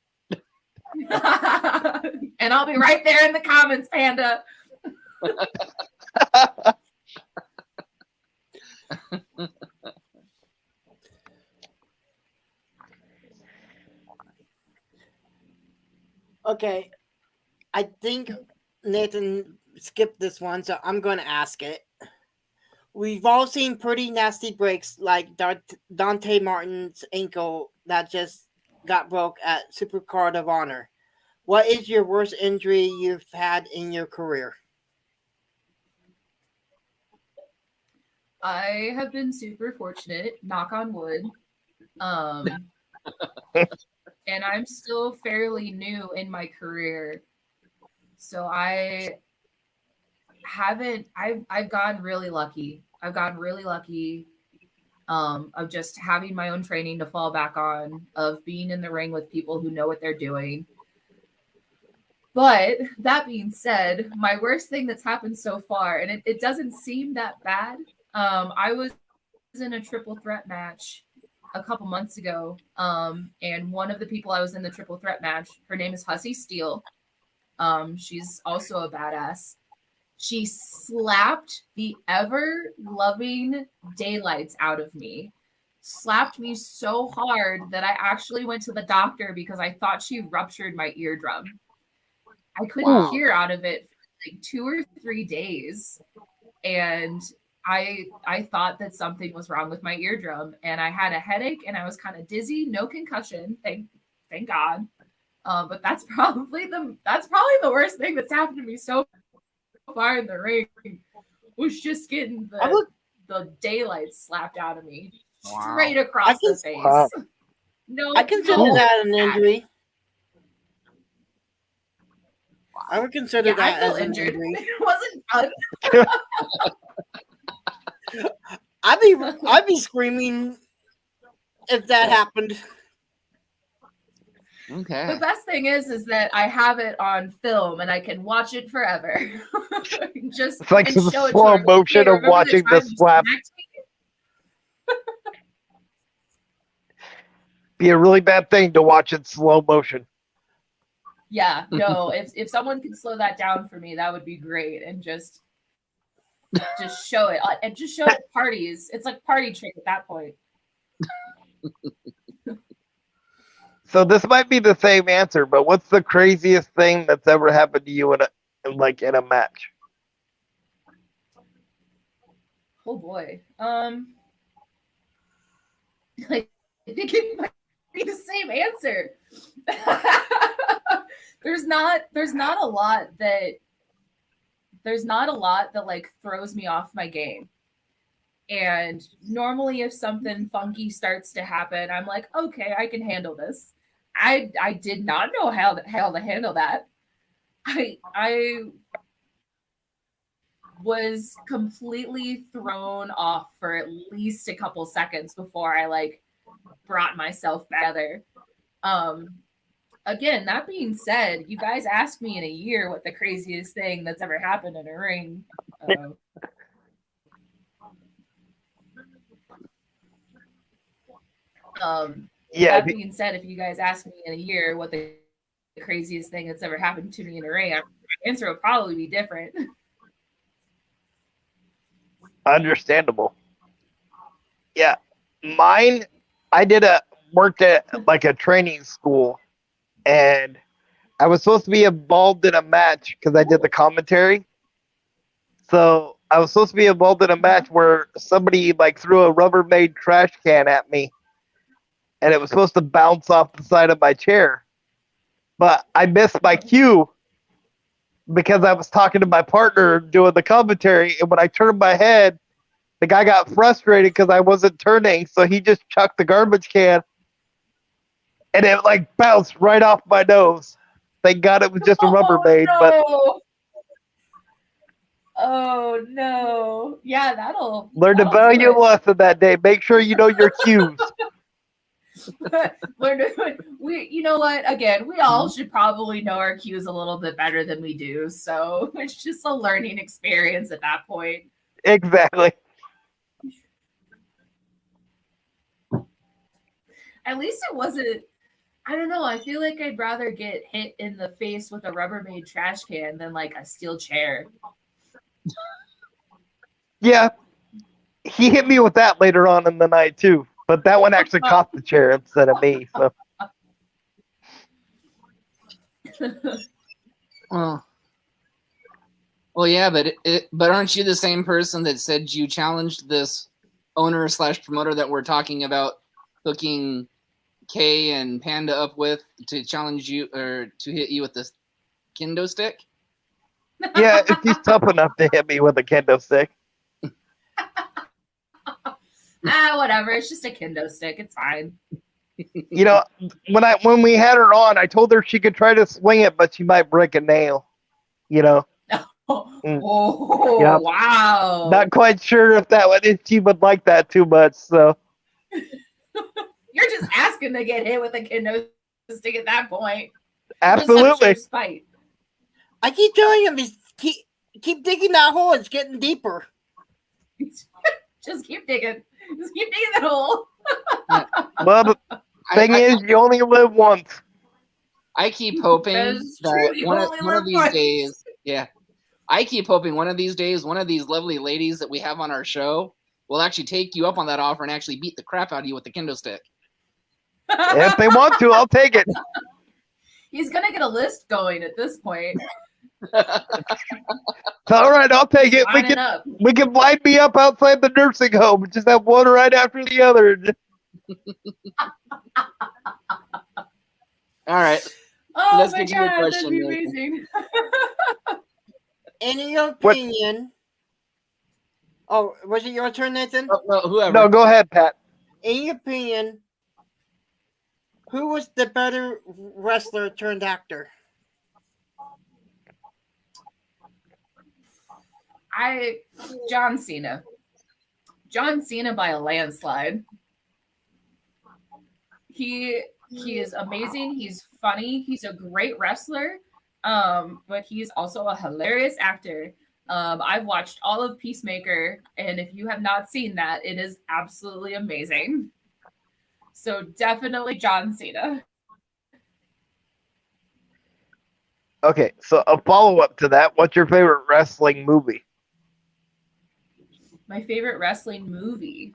And I'll be right there in the comments, Panda. Okay. I think Nathan skipped this one, so I'm going to ask it. We've all seen pretty nasty breaks like Dante Martin's ankle that just got broke at Supercard of Honor. What is your worst injury you've had in your career? I have been super fortunate, knock on wood. And I'm still fairly new in my career. So I've gotten really lucky. I've gotten really lucky of just having my own training to fall back on, of being in the ring with people who know what they're doing. But that being said, my worst thing that's happened so far, and it doesn't seem that bad. I was in a triple threat match a couple months ago. And one of the people I was in the triple threat match, her name is Hussey Steele. She's also a badass. She slapped the ever-loving daylights out of me. Slapped me so hard that I actually went to the doctor because I thought she ruptured my eardrum. I couldn't hear out of it for like 2 or 3 days. And I thought that something was wrong with my eardrum. And I had a headache and I was kind of dizzy. No concussion, thank God. But that's probably the worst thing that's happened to me so far in the ring, was just getting the daylight slapped out of me straight across the face. Wow. No, I consider that an injury. I would consider that as an injury. It wasn't fun. I'd be screaming if that happened. Okay. The best thing is that I have it on film and I can watch it forever. Just it's like the slow motion of watching the slap. Be a really bad thing to watch in slow motion. Yeah, no. if someone could slow that down for me, that would be great, and just show it and just show it at parties. It's like party trick at that point. So this might be the same answer, but what's the craziest thing that's ever happened to you in a match? Oh boy. I think it might be the same answer. There's not a lot that like throws me off my game. And normally, if something funky starts to happen, I'm like, okay, I can handle this. I did not know how to handle that. I was completely thrown off for at least a couple seconds before I like brought myself together. Um, Again, that being said, you guys asked me in a year what the craziest thing that's ever happened in a ring. Yeah, That being said, if you guys ask me in a year what the craziest thing that's ever happened to me in a ring, my answer would probably be different. understandable. Yeah, mine. I worked at like a training school, and I was supposed to be involved in a match because I did the commentary. So I was supposed to be involved in a match where somebody like threw a Rubbermaid trash can at me, and it was supposed to bounce off the side of my chair. But I missed my cue because I was talking to my partner doing the commentary, and when I turned my head, the guy got frustrated because I wasn't turning, so he just chucked the garbage can, and it like bounced right off my nose. Thank God it was just a Rubbermaid, but no. Oh no. Yeah, learned a that'll do valuable it. lesson that day. Make sure you know your cues. We you know what? Again, we all should probably know our cues a little bit better than we do. So it's just a learning experience at that point. Exactly. At least it wasn't. I don't know. I feel like I'd rather get hit in the face with a Rubbermaid trash can than like a steel chair. Yeah, he hit me with that later on in the night too, but that one actually caught the chair instead of me. So Well, yeah, but aren't you the same person that said you challenged this owner / promoter that we're talking about hooking Kay and Panda up with to challenge you or to hit you with this kendo stick? yeah, if he's tough enough to hit me with a kendo stick. Whatever. It's just a kendo stick. It's fine. You know, when we had her on, I told her she could try to swing it, but she might break a nail. You know. Oh, Yep. wow. Not quite sure if she would like that too much. So You're just asking to get hit with a kendo stick at that point. absolutely. Just spite. I keep telling him, keep digging that hole. It's getting deeper. Just keep digging. Just keep digging that hole. Well, the thing is, you only live once. I keep hoping that one of these days, yeah, I keep hoping one of these days, one of these lovely ladies that we have on our show will actually take you up on that offer and actually beat the crap out of you with the kendo stick. If they want to, I'll take it. He's gonna get a list going at this point. All right, I'll take it. We can line me up outside the nursing home. Just have one right after the other. All right. Oh Let's my get to your god, question, that'd be Nathan. amazing. In your opinion, oh, was it your turn, Nathan? No, whoever. No, go ahead, Pat. In your opinion, who was the better wrestler turned actor? John Cena. John Cena by a landslide. He is amazing. He's funny. He's a great wrestler. But he's also a hilarious actor. I've watched all of Peacemaker, and if you have not seen that, it is absolutely amazing. So definitely John Cena. Okay, so a follow-up to that. What's your favorite wrestling movie? My favorite wrestling movie.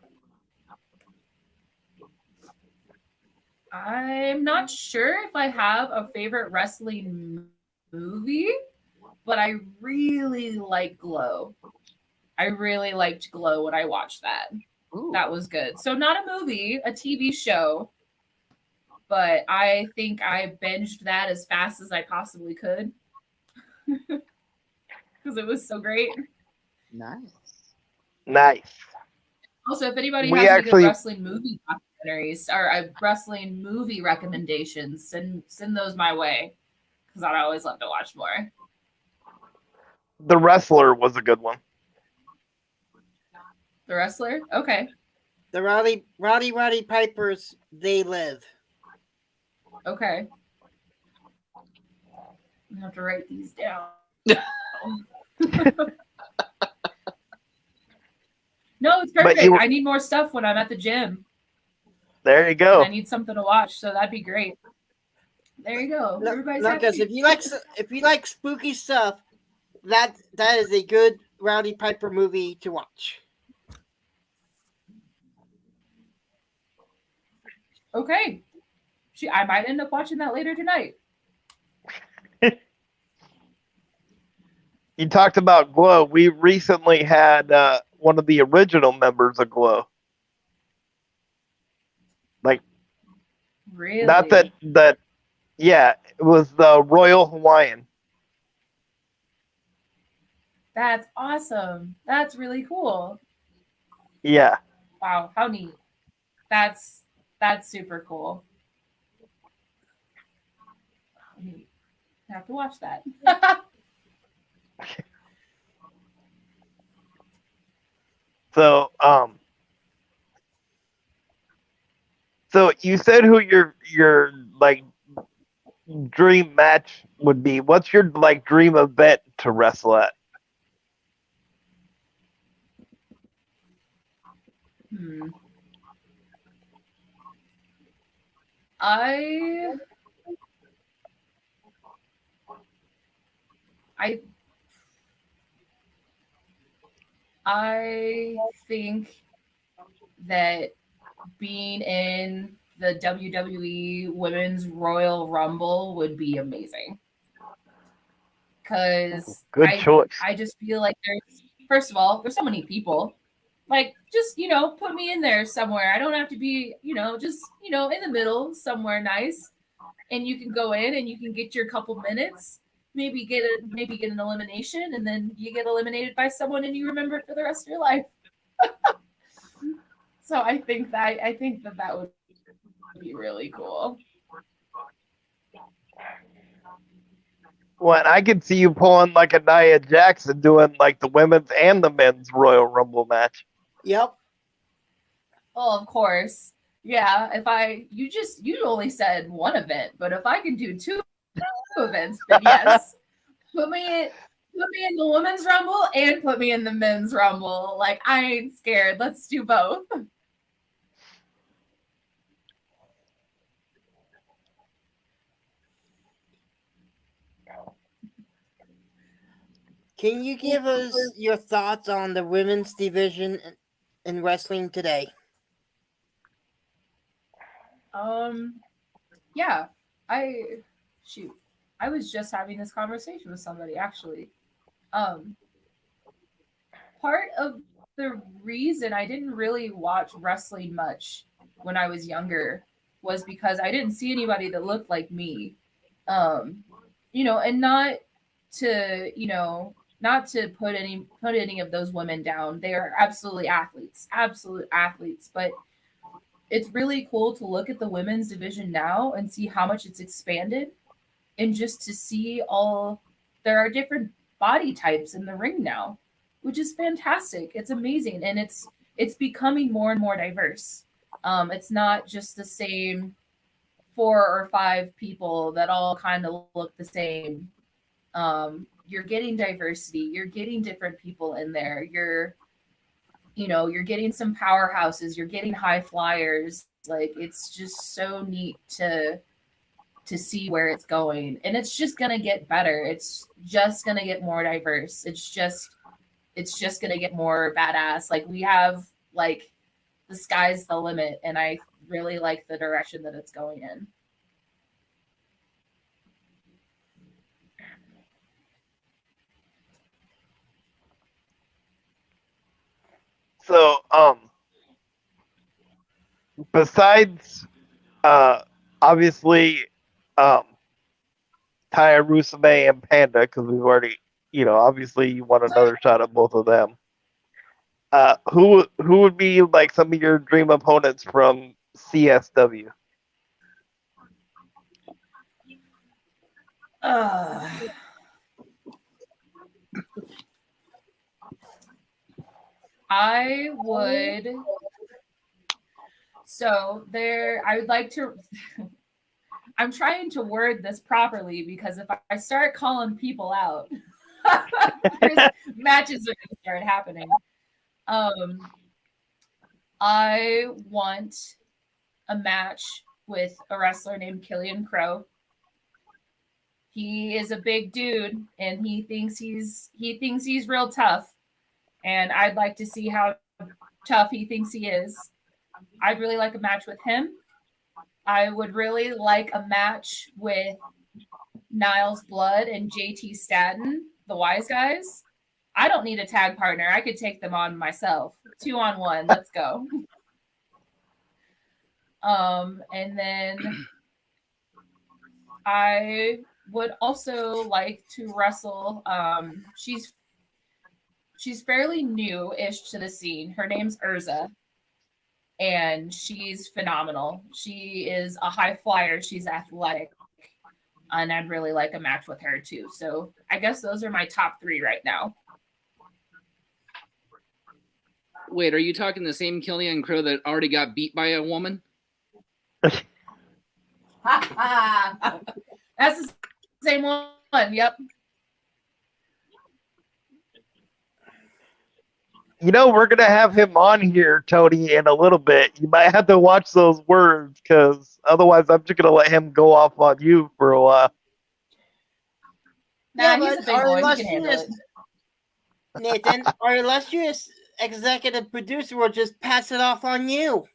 I'm not sure if I have a favorite wrestling movie, but I really like Glow. I really liked Glow when I watched that. Ooh. That was good. So not a movie, a TV show, but I think I binged that as fast as I possibly could because it was so great. Nice. Also, if anybody We has any good actually- wrestling movie documentaries or wrestling movie recommendations, send those my way because I'd always love to watch more. The Wrestler was a good one. The Wrestler, okay, The Rowdy Pipers, They Live. okay. I have to write these down. No, it's perfect. I need more stuff when I'm at the gym. There you go. And I need something to watch, so that'd be great. There you go. Everybody's because happy. if you like spooky stuff, that is a good Rowdy Piper movie to watch. Okay. I might end up watching that later tonight. You talked about Glow. We recently had one of the original members of Glow. Like, really? Not that. Yeah, it was the Royal Hawaiian. That's awesome. That's really cool. Yeah. Wow, how neat. That's super cool. I have to watch that. So so you said who your like dream match would be. What's your like dream event to wrestle at? I think that being in the WWE Women's Royal Rumble would be amazing. Because Good choice. I just feel like first of all, there's so many people. Like, just, put me in there somewhere. I don't have to be, just, in the middle, somewhere nice. And you can go in and you can get your couple minutes, maybe get an elimination, and then you get eliminated by someone and you remember it for the rest of your life. So I think that would be really cool. Well, I could see you pulling like a Nia Jackson doing like the women's and the men's Royal Rumble match. Yep. Well, of course. Yeah, you only said one event, but if I can do two events, then yes. Put me in the women's rumble and put me in the men's rumble. Like, I ain't scared. Let's do both. Can you give us your thoughts on the women's division in wrestling today? Yeah. I was just having this conversation with somebody, actually. Part of the reason I didn't really watch wrestling much when I was younger was because I didn't see anybody that looked like me. And not to put any of those women down. They are absolute athletes, but it's really cool to look at the women's division now and see how much it's expanded, and just to see there are different body types in the ring now, which is fantastic. It's amazing, and it's becoming more and more diverse. It's not just the same 4 or 5 people that all kind of look the same. You're getting diversity. You're getting different people in there. You're getting some powerhouses. You're getting high flyers. Like, it's just so neat to see where it's going, and it's just gonna get better. It's just gonna get more diverse. It's just gonna get more badass. Like, we have like the sky's the limit, and I really like the direction that it's going in. So, besides, obviously, Taya Rusame and Panda, because we've already, obviously you want another shot at both of them. Who would be like some of your dream opponents from CSW? I would. So there, I would like to. I'm trying to word this properly because if I start calling people out, matches are going to start happening. I want a match with a wrestler named Killian Crow. He is a big dude, and he thinks he's real tough. And I'd like to see how tough he thinks he is. I'd really like a match with him. I would really like a match with Niles Blood and JT Staten, the Wise Guys. I don't need a tag partner. I could take them on myself. 2-on-1. Let's go. And then I would also like to wrestle. She's fairly new-ish to the scene. Her name's Urza, and she's phenomenal. She is a high flyer. She's athletic, and I'd really like a match with her too. So I guess those are my top 3 right now. Wait, are you talking the same Killian Crow that already got beat by a woman? That's the same one. Yep. You know, we're going to have him on here, Tony, in a little bit. You might have to watch those words because otherwise I'm just going to let him go off on you for a while. Nah, he's a big boy. He can handle it. Nathan, our illustrious executive producer will just pass it off on you.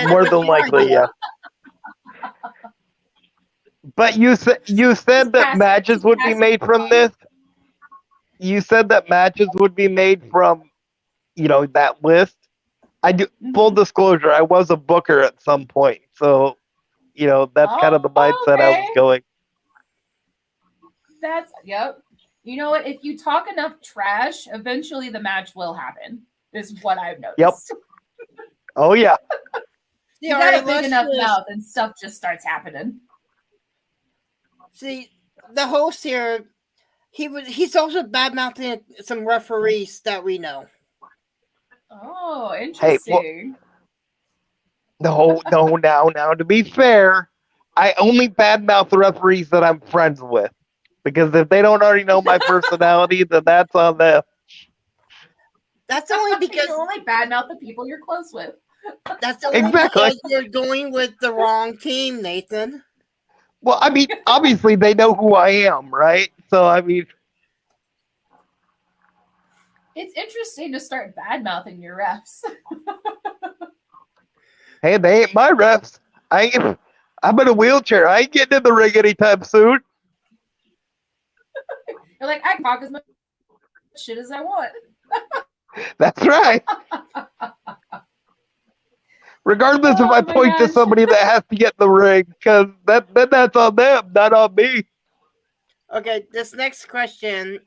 More than likely, yeah. But you said that matches would be made from this. You said that matches would be made from, that list. I do. Full disclosure, I was a booker at some point, so that's kind of the mindset I was going. Yep. You know what? If you talk enough trash, eventually the match will happen. Is what I've noticed. Yep. Oh yeah. You got a big enough mouth, and stuff just starts happening. See, the host here, he's also bad mouthing some referees that we know. Oh, interesting. Hey, no. Now, to be fair, I only badmouth the referees that I'm friends with. Because if they don't already know my personality, then that's on them. That's only because you only badmouth the people you're close with. That's only because you're going with the wrong team, Nathan. Well, I mean, obviously they know who I am, right? So, I mean... It's interesting to start bad-mouthing your refs. Hey, they ain't my refs. I'm in a wheelchair. I ain't getting in the ring anytime soon. You're like, I can talk as much shit as I want. That's right. Regardless if I point to somebody that has to get in the ring, because that's on them, not on me. Okay, this next question.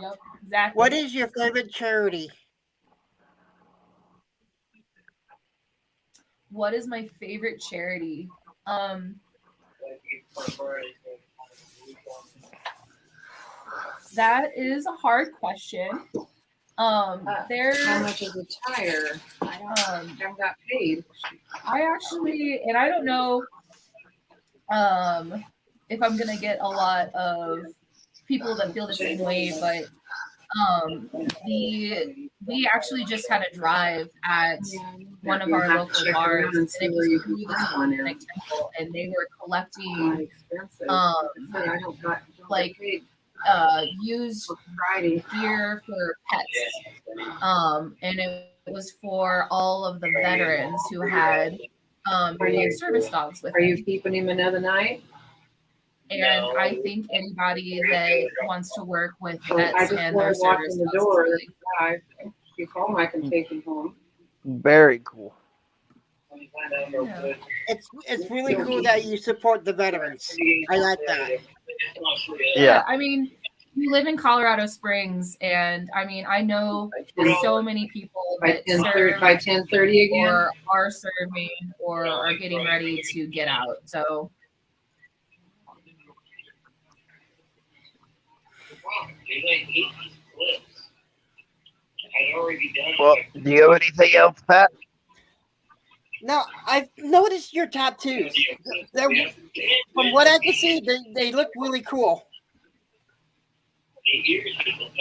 Yep, exactly. What is your favorite charity? What is my favorite charity? That is a hard question. How much is a tire? I haven't got paid. I actually, and I don't know if I'm gonna get a lot of people that feel the same way, but we actually just had a drive at one of our local bars, and it was through the Satanic Temple, and they were collecting used gear for pets, and it was for all of the veterans who had service dogs with them. Are you keeping him another night? And I think anybody that wants to work with pets and their service the door. If you call him, I can take him home. Very cool. Yeah. It's really cool that you support the veterans. I like that. Yeah. I mean, you live in Colorado Springs, and I mean, I know so many people that serve by 10:30 again. or are serving or are getting ready to get out. So Well, do you have anything else, Pat? Now, I've noticed your tattoos. From what I can see, they look really cool.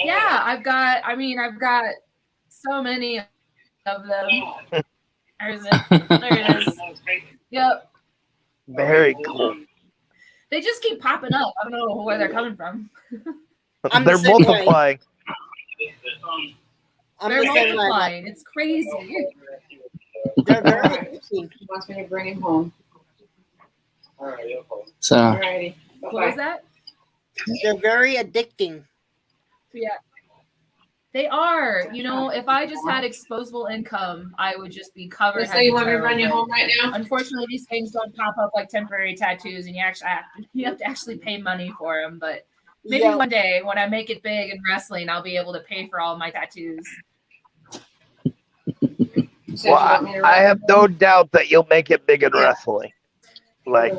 yeah, I've got so many of them. There's it. There it is. Yep. Very cool. They just keep popping up. I don't know where they're coming from. I'm They're the same way. multiplying. They're multiplying. It's crazy. They're very interesting. He wants me to bring him home. So Alrighty. What was that? They're very addicting. Yeah. They are. You know, if I just had disposable income, I would just be covered. Let's say you want me to run you home right now. Unfortunately, these things don't pop up like temporary tattoos, and you have to actually pay money for them. But maybe one day when I make it big in wrestling, I'll be able to pay for all my tattoos. Well, I have no doubt that you'll make it big in wrestling. Like,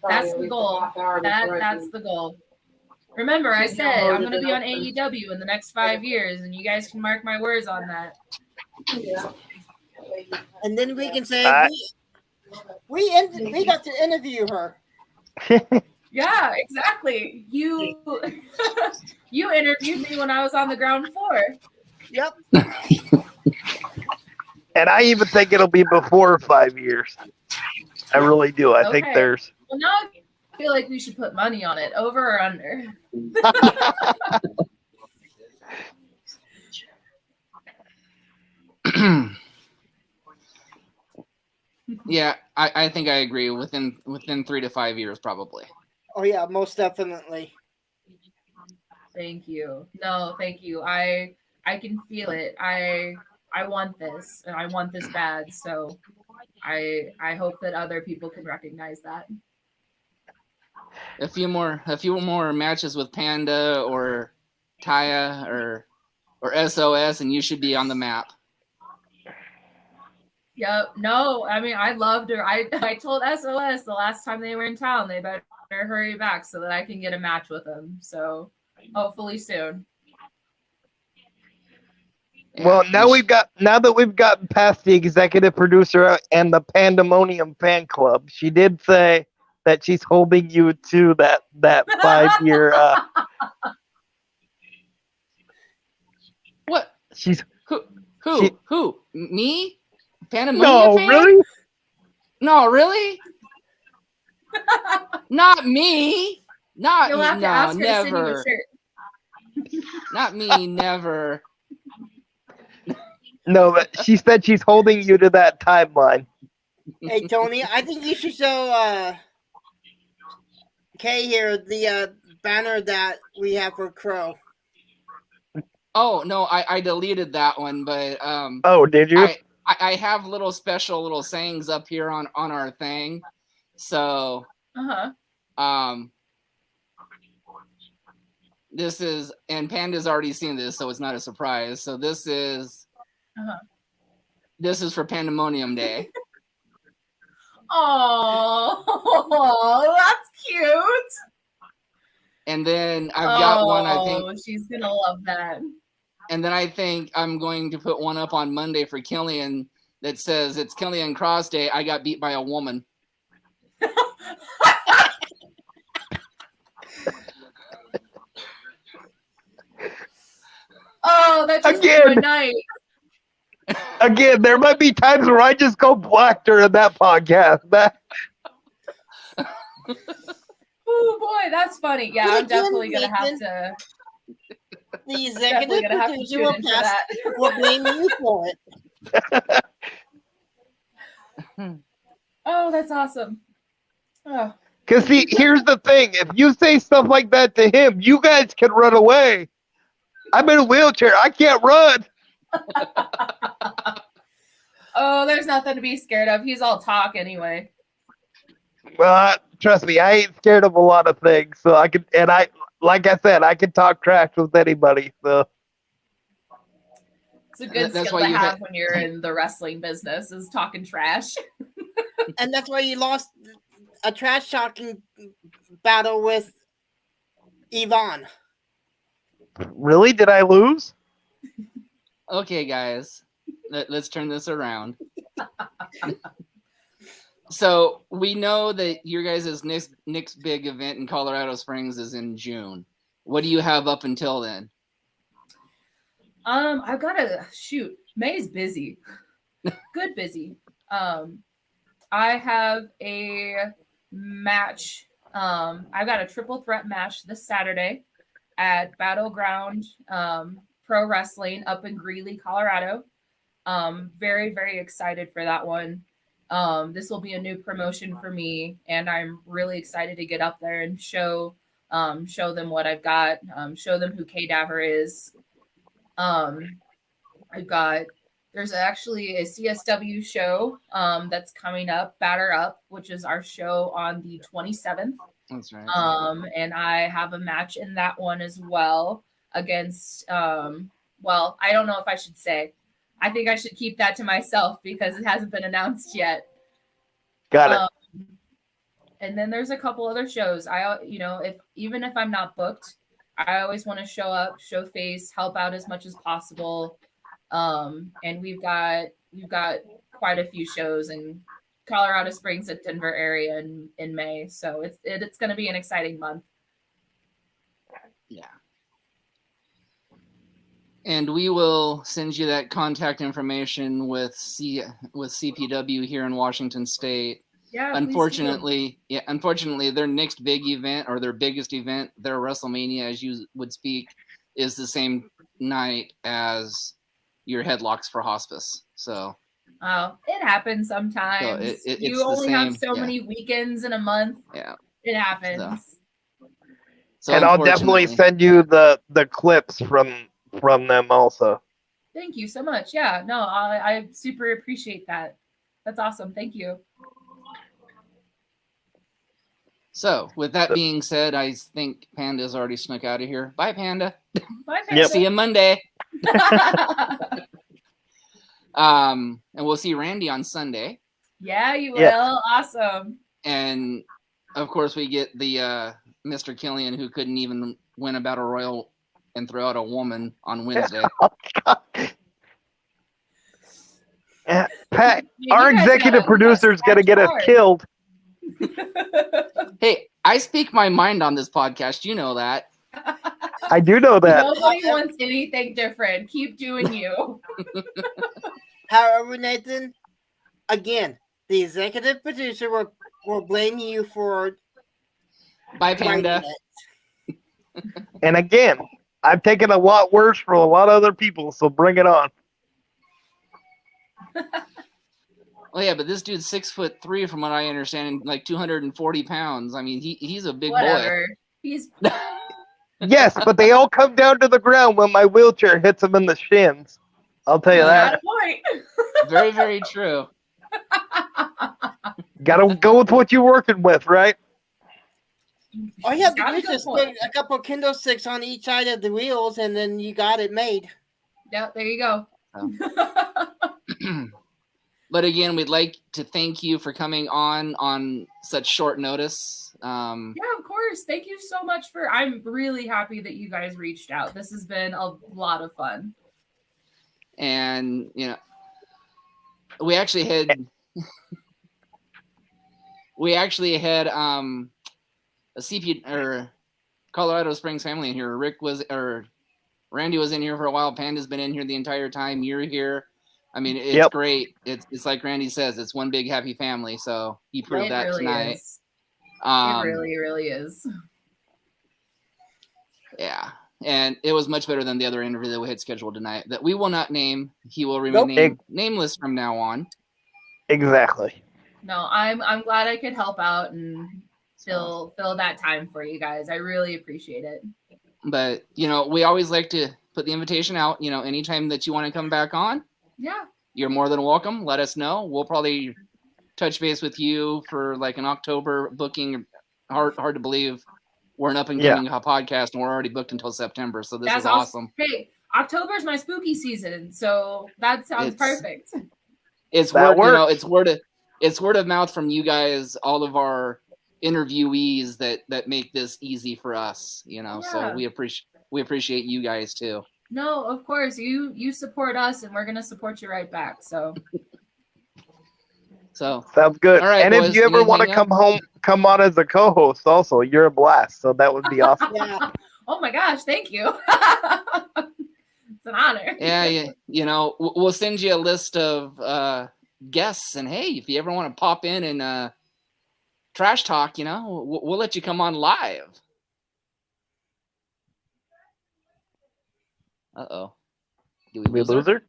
That's the goal. That's the goal. Remember, I said I'm going to be on AEW in the next 5 years, and you guys can mark my words on that. Yeah. And then we can say we got to interview her. Yeah, exactly. You you interviewed me when I was on the ground floor. Yep. and I even think it'll be before 5 years. I really do. I think there's. Well, now I feel like we should put money on it, over or under. yeah, I think I agree. Within 3 to 5 years, probably. Oh yeah, most definitely. Thank you. No, thank you. I can feel it. I want this, and I want this bad. So I hope that other people can recognize that. A few more matches with Panda or Taya or SOS, and you should be on the map. Yep. No, I mean, I loved her. I told SOS the last time they were in town, they better hurry back so that I can get a match with them. So hopefully soon. Well, now that we've gotten past the executive producer and the Pandemonium fan club, she did say that she's holding you to that 5-year. What? She's who? Me? Pandemonium No, fan? really? No, really? Not me. Not You'll me. have to No, ask her to send you a never. shirt. Not me. Never. No, but she said she's holding you to that timeline. Hey Tony, I think you should show Kay here the banner that we have for Crow. Oh no, I deleted that one, but Oh, did you? I have little special sayings up here on our thing. So this is, and Panda's already seen this, so it's not a surprise. So this is for Pandemonium Day. Oh, that's cute. And then I've got one, I think. Oh, she's gonna love that. And then I think I'm going to put one up on Monday for Killian that says, "It's Killian Cross Day. I got beat by a woman." Oh, that just made my night. Again, there might be times where I just go black during that podcast. Oh boy, that's funny. Yeah, I'm definitely gonna have to. The executive producer will blame you for it. Oh, that's awesome. Oh. Because see, here's the thing: if you say stuff like that to him, you guys can run away. I'm in a wheelchair; I can't run. Oh, there's nothing to be scared of. He's all talk anyway. Well, trust me, I ain't scared of a lot of things. So I can, and like I said, I can talk trash with anybody. So It's a good That's skill why to you have when you're in the wrestling business, is talking trash. And that's why you lost a trash talking battle with Yvonne. really, did I lose? Okay, guys, let's turn this around. So we know that your guys' next big event in Colorado Springs is in June. What do you have up until then? I've got to shoot. May's busy, good busy. I have a match. I've got a triple threat match this Saturday at Battleground Pro Wrestling up in Greeley, Colorado. Very, very excited for that one. This will be a new promotion for me, and I'm really excited to get up there and show them what I've got, show them who K Davver is. There's actually a CSW show that's coming up, Batter Up, which is our show on the 27th. That's right. And I have a match in that one as well against, well, I don't know if I should say. I think I should keep that to myself because it hasn't been announced yet. Got it. And then there's a couple other shows. Even if I'm not booked, I always want to show up, show face, help out as much as possible. And we've got quite a few shows in Colorado Springs and Denver area in May. So it's going to be an exciting month. Yeah. And we will send you that contact information with CPW here in Washington State. Yeah. Unfortunately, their next big event, or their biggest event, their WrestleMania, as you would speak, is the same night as your Headlocks for Hospice. So it happens sometimes. So you only have so many weekends in a month. Yeah. It happens. So and I'll definitely send you the clips from them also. Thank you so much. Yeah, no, I super appreciate that. That's awesome. Thank you. So with that being said, I think Panda's already snuck out of here. Bye, Panda. Bye, Panda. See you Monday. And we'll see Randy on Sunday. Yeah, you will. Yeah. Awesome. And of course, we get the Mr. Killian, who couldn't even win a battle royal and throw out a woman on Wednesday. Pat, our executive producer is going to get us killed. Hey, I speak my mind on this podcast. You know that. I do know that. Nobody wants anything different. Keep doing you. However, Nathan, again, the executive producer will blame you for. Bye, Panda. And again, I've taken a lot worse from a lot of other people, so bring it on. Oh yeah, but this dude's 6'3" from what I understand, and like 240 pounds. I mean, he's a big boy. He's yes, but they all come down to the ground when my wheelchair hits them in the shins. I'll tell you that. Not a point. Very, very true. Gotta go with what you're working with, right? All you have to do is just put a couple kendo sticks on each side of the wheels, and then you got it made. Yeah, there you go. But again, we'd like to thank you for coming on such short notice. Yeah, of course. Thank you so much I'm really happy that you guys reached out. This has been a lot of fun. And, we actually had a CP or Colorado Springs family in here. Randy was in here for a while. Panda's been in here the entire time. You're here. I mean, it's great. It's like Randy says, it's one big happy family. So he proved that really tonight. It really, really is. Yeah. And it was much better than the other interview that we had scheduled tonight that we will not name. He will remain nameless from now on. Exactly. No, I'm glad I could help out and fill that time for you guys. I really appreciate it. But, we always like to put the invitation out, anytime that you want to come back on. Yeah. You're more than welcome. Let us know. We'll probably touch base with you for like an October booking. Hard to believe we're an up and coming podcast, and we're already booked until September. So this is awesome. Hey, October's my spooky season, so that sounds perfect. It's word of mouth from you guys, all of our interviewees that make this easy for us. So we appreciate you guys too. No, of course you support us, and we're gonna support you right back. So sounds good. All right, and boys, if you ever want to come on as a co-host, also, you're a blast. So that would be awesome. Yeah. Oh my gosh, thank you. It's an honor. Yeah, we'll send you a list of guests, and hey, if you ever want to pop in and trash talk, we'll let you come on live. Uh-oh. Did we lose her?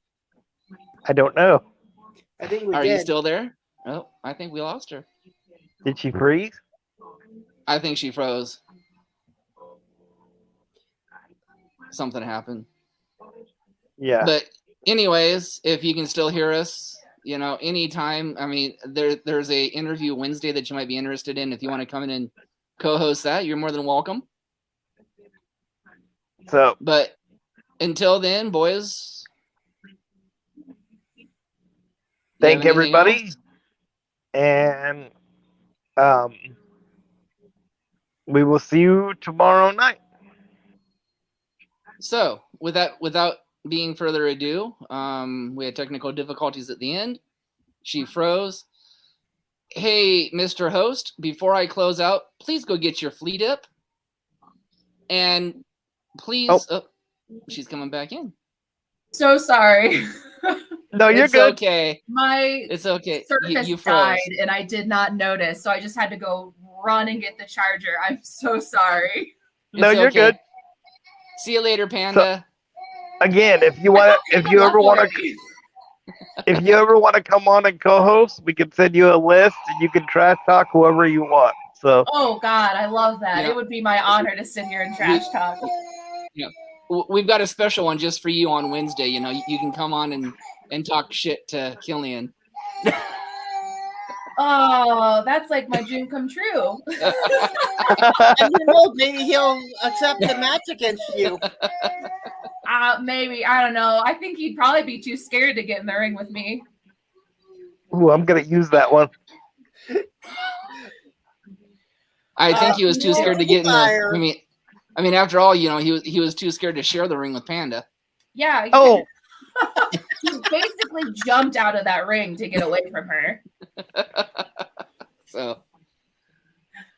I don't know. I think we Are did. you still there? Oh, I think we lost her. Did she freeze? I think she froze. Something happened. Yeah. But anyways, if you can still hear us, anytime. I mean, there's a interview Wednesday that you might be interested in. If you want to come in and co-host that, you're more than welcome. But until then, boys. Thank everybody. And we will see you tomorrow night. So without being further ado, we had technical difficulties at the end. She froze. Hey, Mr. Host, before I close out, please go get your flea dip. And please, she's coming back in. So sorry. No, you're good. Okay. It's okay. Surface You froze. died, and I did not notice, so I just had to go run and get the charger. I'm so sorry. No, you're good. See you later, Panda. So, again, if you ever want to come on and co-host, we can send you a list, and you can trash talk whoever you want. So. Oh God, I love that. It would be my honor to sit here and trash talk. Yeah. We've got a special one just for you on Wednesday. You can come on and talk shit to Killian. Oh, that's like my dream come true. And maybe he'll accept the match against you. Maybe. I don't know. I think he'd probably be too scared to get in the ring with me. Ooh, I'm gonna use that one. I think he was too scared to get in the. I mean, after all, he was too scared to share the ring with Panda. Yeah. He basically jumped out of that ring to get away from her.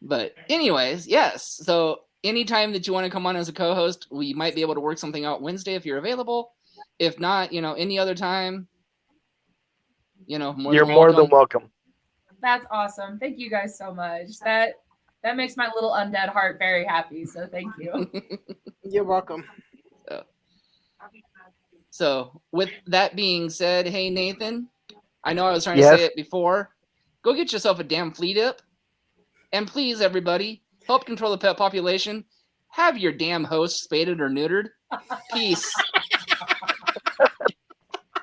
But anyways, yes. So anytime that you want to come on as a co-host, we might be able to work something out Wednesday if you're available. If not, any other time, you're more than welcome. That's awesome. Thank you guys so much. That makes my little undead heart very happy. So thank you. You're welcome. So with that being said, hey, Nathan, I know I was trying to say it before. Go get yourself a damn flea dip. And please, everybody, help control the pet population. Have your damn host spaded or neutered. Peace.